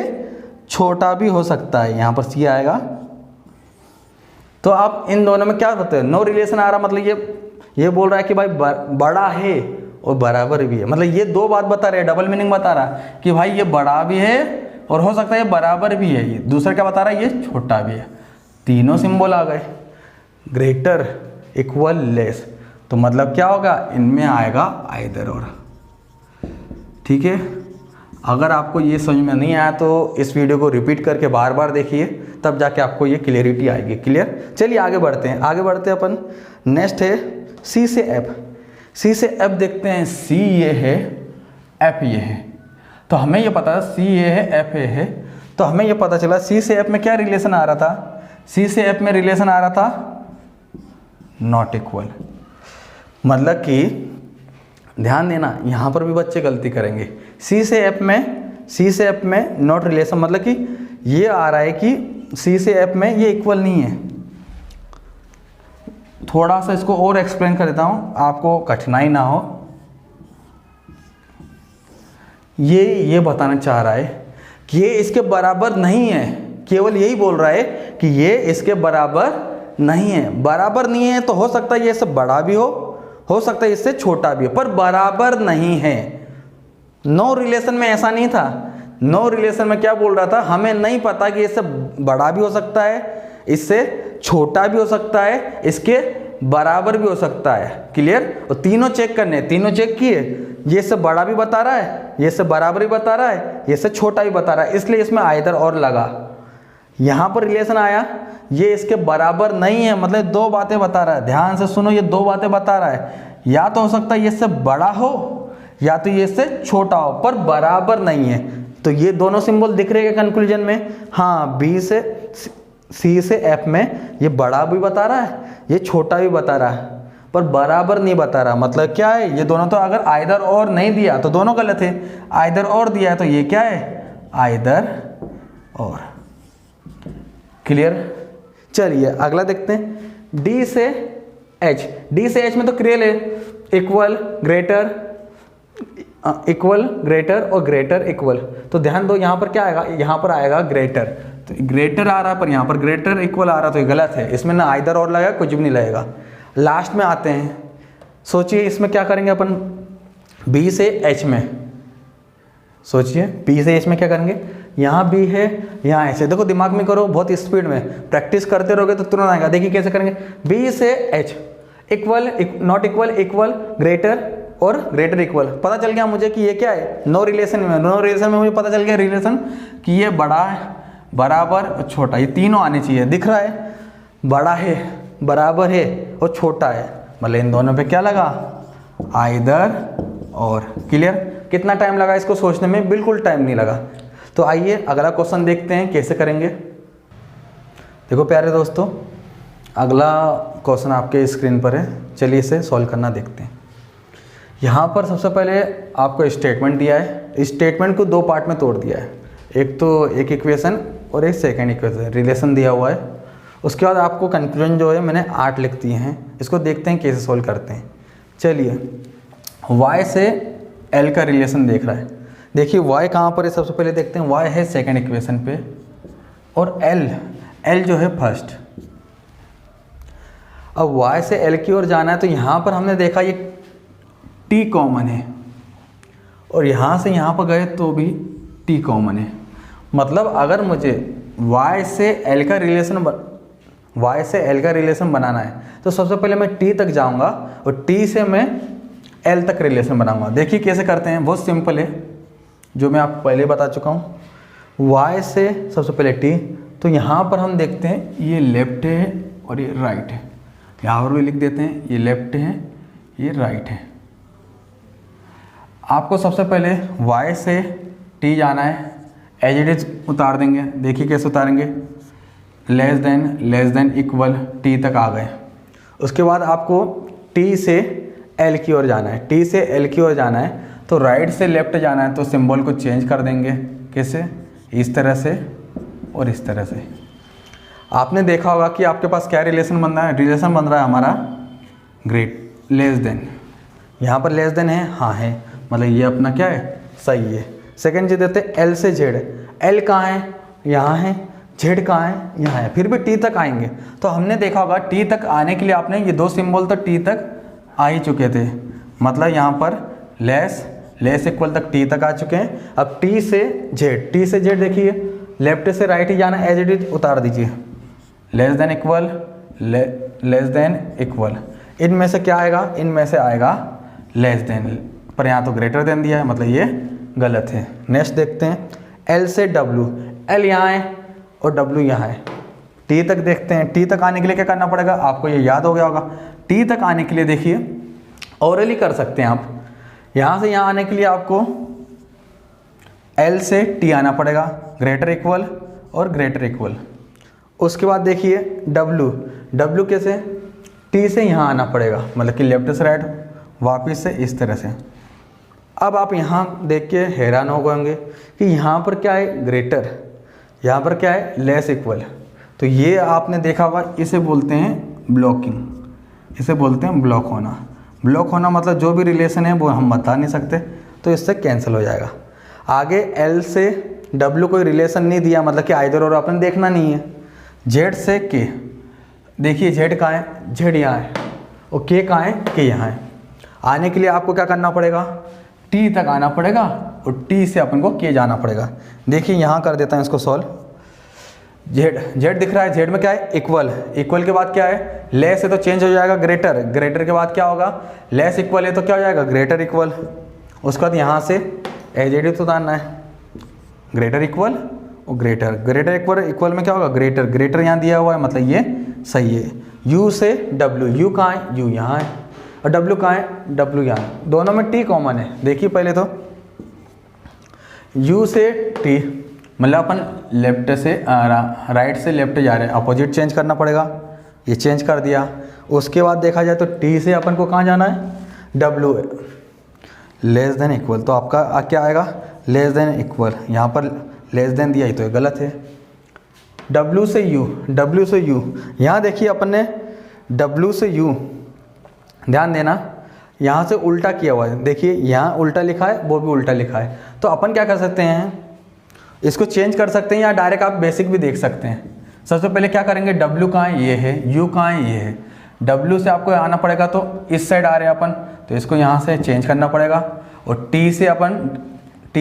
छोटा भी हो सकता है, यहाँ पर सी आएगा। तो आप इन दोनों में क्या करते हैं, नो रिलेशन आ रहा मतलब ये बोल रहा है कि भाई बड़ा है और बराबर भी है, मतलब ये दो बात बता रहे हैं, डबल मीनिंग बता रहा है कि भाई ये बड़ा भी है और हो सकता है ये बराबर भी है। ये दूसरा क्या बता रहा है, ये छोटा भी है, तीनों सिंबल आ गए, ग्रेटर, इक्वल, लेस, तो मतलब क्या होगा, इनमें आएगा आइदर और, ठीक है। अगर आपको ये समझ में नहीं आया तो इस वीडियो को रिपीट करके बार बार देखिए, तब जाके आपको ये क्लियरिटी आएगी, क्लियर। चलिए आगे बढ़ते हैं, आगे बढ़ते हैं अपन। नेक्स्ट है सी से एफ, सी से एफ देखते हैं, सी ये है, एफ ये है, तो हमें ये पता है सी ये है, एफ ये है, तो हमें ये पता चला सी से एफ में क्या रिलेशन आ रहा था, सी से एफ में रिलेशन आ रहा था नॉट इक्वल, मतलब कि ध्यान देना यहाँ पर भी बच्चे गलती करेंगे, सी से एफ में नॉट रिलेशन मतलब कि ये आ रहा है कि सी से एफ में ये इक्वल नहीं है। थोड़ा सा इसको और एक्सप्लेन कर देता हूँ आपको कठिनाई ना हो। ये बताना चाह रहा है कि ये इसके बराबर नहीं है, केवल यही बोल रहा है कि ये इसके बराबर नहीं है। बराबर नहीं है तो हो सकता है ये इससे बड़ा भी हो सकता है इससे छोटा भी हो, पर बराबर नहीं है। नो रिलेशन में ऐसा नहीं था, नो रिलेशन में क्या बोल रहा था, हमें नहीं पता कि इससे बड़ा भी हो सकता है, इससे छोटा भी हो सकता है, इसके बराबर भी हो सकता है, क्लियर। और तीनों चेक करने, तीनों चेक किए, ये इससे बड़ा भी बता रहा है, ये इससे बराबर भी बता रहा है, ये इससे छोटा भी बता रहा है, इसलिए इसमें आइदर और लगा। यहाँ पर रिलेशन आया, ये इसके बराबर नहीं है, मतलब दो बातें बता रहा है, ध्यान से सुनो, ये दो बातें बता रहा है, या तो हो सकता है ये इससे बड़ा हो या तो ये इससे छोटा हो, पर बराबर नहीं है। तो ये दोनों सिंबल दिख रहे हैं कंक्लूजन में? हाँ, बी से सी से एफ में ये बड़ा भी बता रहा है, ये छोटा भी बता रहा है, पर बराबर नहीं बता रहा। मतलब क्या है, ये दोनों तो अगर आइदर और नहीं दिया तो दोनों गलत है, आइदर और दिया है तो ये क्या है, आइदर और। क्लियर? चलिए अगला देखते हैं, डी से एच। डी से एच में तो क्रियल है, इक्वल, ग्रेटर, इक्वल, ग्रेटर और ग्रेटर इक्वल। तो ध्यान दो यहाँ पर क्या आएगा, यहाँ पर आएगा ग्रेटर, तो ग्रेटर आ रहा है पर यहाँ पर ग्रेटर इक्वल आ रहा, तो ये गलत है। इसमें ना आइदर और लगेगा, कुछ भी नहीं लगेगा। लास्ट में आते हैं, सोचिए इसमें क्या करेंगे अपन, बी से एच में। सोचिए बी से एच में क्या करेंगे, यहाँ बी है, यहाँ एच है। देखो दिमाग में करो, बहुत स्पीड में प्रैक्टिस करते रहोगे तो तुरंत आएगा। देखिए कैसे करेंगे, बी से H, equal, not equal, equal, greater और ग्रेटर इक्वल। पता चल गया मुझे कि ये क्या है, नो रिलेशन में। नो रिलेशन में मुझे पता चल गया रिलेशन कि ये बड़ा है, बराबर और छोटा, ये तीनों आने चाहिए। दिख रहा है, बड़ा है, बराबर है और छोटा है, मतलब इन दोनों पे क्या लगा, आइदर और। क्लियर? कितना टाइम लगा इसको सोचने में? बिल्कुल टाइम नहीं लगा। तो आइए अगला क्वेश्चन देखते हैं कैसे करेंगे। देखो प्यारे दोस्तों, अगला क्वेश्चन आपके स्क्रीन पर है, चलिए इसे सॉल्व करना देखते हैं। यहाँ पर सबसे पहले आपको स्टेटमेंट दिया है, स्टेटमेंट को दो पार्ट में तोड़ दिया है, एक तो एक इक्वेशन और एक सेकंड इक्वेशन, रिलेशन दिया हुआ है। उसके बाद आपको कंक्लूजन जो है मैंने 8 लिख दिए हैं, इसको देखते हैं कैसे सॉल्व करते हैं। चलिए, y से l का रिलेशन देख रहा है। देखिए y कहाँ पर है, सबसे पहले देखते हैं। y है सेकंड इक्वेशन पे और l जो है फर्स्ट। अब y से l की ओर जाना है तो यहाँ पर हमने देखा ये t कॉमन है और यहाँ से यहाँ पर गए तो भी t कॉमन है। मतलब अगर मुझे y से l का रिलेशन बनाना है तो सबसे पहले मैं t तक जाऊँगा और t से मैं l तक रिलेशन बनाऊँगा। देखिए कैसे करते हैं, बहुत सिंपल है, जो मैं आपको पहले बता चुका हूँ। y से सबसे पहले t, तो यहाँ पर हम देखते हैं ये लेफ्ट है और ये राइट है, यहाँ पर भी लिख देते हैं ये लेफ्ट है, ये राइट है। आपको सबसे पहले y से t जाना है, एज इट इज उतार देंगे। देखिए कैसे उतारेंगे, लेस देन इक्वल t तक आ गए। उसके बाद आपको t से l की ओर जाना है, t से l की ओर जाना है तो राइट से लेफ्ट जाना है, तो सिंबल को चेंज कर देंगे। कैसे, इस तरह से और इस तरह से। आपने देखा होगा कि आपके पास क्या रिलेशन बन रहा है, रिलेशन बन रहा है हमारा ग्रेट, लेस देन। यहाँ पर लेस देन है, हाँ है, मतलब ये अपना क्या है, सही है। सेकंड चीज देते हैं l से z। l कहाँ है, यहाँ है, z कहाँ है, यहाँ है, फिर भी t तक आएंगे। तो हमने देखा होगा t तक आने के लिए आपने ये दो सिंबल तो t तक आ ही चुके थे, मतलब यहाँ पर लेस इक्वल तक t तक आ चुके हैं। अब t से z देखिए, लेफ्ट से राइट ही जाना, एज इट इज उतार दीजिए, लेस देन इक्वल। इनमें से क्या आएगा, इनमें से आएगा लेस देन, पर यहाँ तो ग्रेटर देन दिया है, मतलब ये गलत है। नेक्स्ट देखते हैं, L से W। L यहाँ है और W यहाँ है। T तक देखते हैं, T तक आने के लिए क्या करना पड़ेगा, आपको ये याद हो गया होगा। T तक आने के लिए देखिए ऑरली कर सकते हैं आप, यहाँ से यहाँ आने के लिए आपको L से T आना पड़ेगा, ग्रेटर इक्वल और ग्रेटर इक्वल। उसके बाद देखिए W कैसे, T से यहाँ आना पड़ेगा, मतलब कि लेफ्ट से राइट, वापिस से इस तरह से। अब आप यहाँ देख के हैरान हो गएंगे कि यहाँ पर क्या है, ग्रेटर, यहाँ पर क्या है, लेस इक्वल। तो ये आपने देखा होगा, इसे बोलते हैं ब्लॉकिंग, इसे बोलते हैं ब्लॉक होना। ब्लॉक होना मतलब जो भी रिलेशन है वो हम बता नहीं सकते, तो इससे कैंसिल हो जाएगा। आगे L से W कोई रिलेशन नहीं दिया, मतलब कि आइदर और आपने देखना नहीं है। Z से K, देखिए Z कहाँ है, Z यहाँ है और K कहाँ है, K यहाँ है। आने के लिए आपको क्या करना पड़ेगा, T तक आना पड़ेगा और T से अपन को K जाना पड़ेगा। देखिए यहाँ कर देता हूँ इसको सॉल्व। Z दिख रहा है, Z में क्या है, इक्वल। इक्वल के बाद क्या है, लेस है तो चेंज हो जाएगा ग्रेटर। ग्रेटर के बाद क्या होगा, लेस इक्वल है तो क्या हो जाएगा, ग्रेटर इक्वल। उसके बाद यहाँ से एज इट इज उतारना है, ग्रेटर इक्वल और ग्रेटर इक्वल में क्या होगा, ग्रेटर यहाँ दिया हुआ है, मतलब ये सही है। U से W, U कहाँ है, U यहाँ है और W कहाँ है, W यहाँ है। दोनों में T कॉमन है। देखिए पहले तो U से T, मतलब अपन लेफ्ट से राइट से लेफ्ट जा रहे हैं, अपोजिट चेंज करना पड़ेगा, ये चेंज कर दिया। उसके बाद देखा जाए तो T से अपन को कहाँ जाना है, W लेस देन इक्वल, तो आपका क्या आएगा, लेस देन इक्वल, यहाँ पर लेस देन दिया ही तो ये गलत है। W से U, यहाँ देखिए अपन ने W से U, ध्यान देना यहाँ से उल्टा किया हुआ है, देखिए यहाँ उल्टा लिखा है, वो भी उल्टा लिखा है। तो अपन क्या कर सकते हैं, इसको चेंज कर सकते हैं या डायरेक्ट आप बेसिक भी देख सकते हैं। सबसे पहले क्या करेंगे, W कहाँ है, ये है, U कहाँ है, ये है। W से आपको आना पड़ेगा, तो इस साइड आ रहे हैं अपन, तो इसको यहाँ से चेंज करना पड़ेगा। और T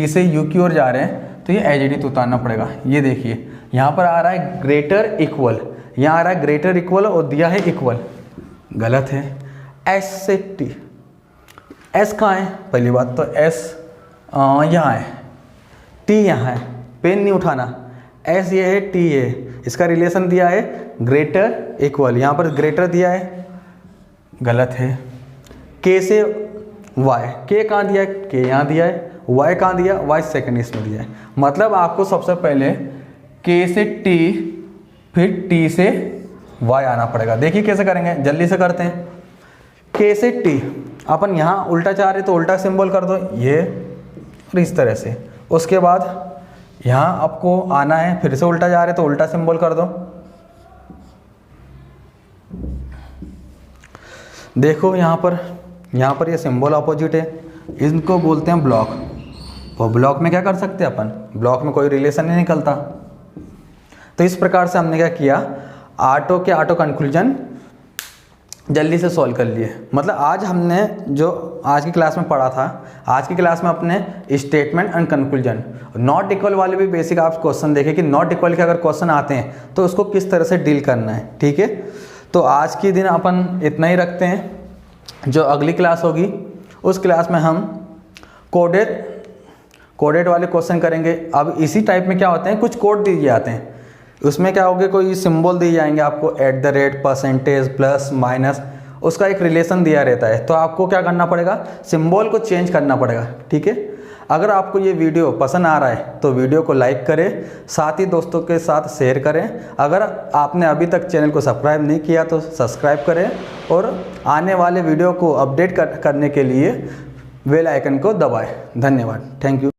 से U की ओर जा रहे हैं, तो ये एज उतारना पड़ेगा। ये देखिए यहाँ पर आ रहा है ग्रेटर इक्वल, यहाँ आ रहा है ग्रेटर इक्वल और दिया है इक्वल, गलत है। S से T, S कहाँ है, पहली बात तो S यहाँ है, T यहाँ है, पेन नहीं उठाना, S ये है, T ये है, इसका रिलेशन दिया है ग्रेटर इक्वल, यहाँ पर ग्रेटर दिया है, गलत है। K से Y, K कहाँ दिया है, K यहाँ दिया है, Y कहाँ दिया, Y सेकंड इसमें दिया है। मतलब आपको सबसे पहले K से T फिर T से Y आना पड़ेगा। देखिए कैसे करेंगे, जल्दी से करते हैं। K से T, अपन यहाँ उल्टा चाह रहे तो उल्टा सिंबल कर दो, ये और इस तरह से। उसके बाद यहाँ आपको आना है, फिर से उल्टा जा रहे तो उल्टा सिंबल कर दो। देखो यहाँ पर ये सिंबल अपोजिट है, इनको बोलते हैं ब्लॉक। और ब्लॉक में क्या कर सकते हैं अपन, ब्लॉक में कोई रिलेशन नहीं निकलता। तो इस प्रकार से हमने क्या किया, ऑटो कंक्लूजन जल्दी से सॉल्व कर लिए। मतलब आज हमने जो आज की क्लास में पढ़ा था, आज की क्लास में अपने statement and conclusion, not equal वाले भी बेसिक आप क्वेश्चन देखें कि नॉट इक्वल के अगर क्वेश्चन आते हैं तो उसको किस तरह से डील करना है, ठीक है। तो आज के दिन अपन इतना ही रखते हैं। जो अगली क्लास होगी उस क्लास में हम कोडेड वाले क्वेश्चन करेंगे। अब इसी टाइप में क्या होते हैं, कुछ कोड दिए जाते हैं, उसमें क्या होगा, कोई सिंबल दिए जाएंगे आपको, @ परसेंटेज प्लस माइनस, उसका एक रिलेशन दिया रहता है। तो आपको क्या करना पड़ेगा, सिंबल को चेंज करना पड़ेगा, ठीक है। अगर आपको ये वीडियो पसंद आ रहा है तो वीडियो को लाइक करें, साथ ही दोस्तों के साथ शेयर करें। अगर आपने अभी तक चैनल को सब्सक्राइब नहीं किया तो सब्सक्राइब करें, और आने वाले वीडियो को अपडेट करने के लिए बेल आइकन को दबाएं। धन्यवाद, थैंक यू।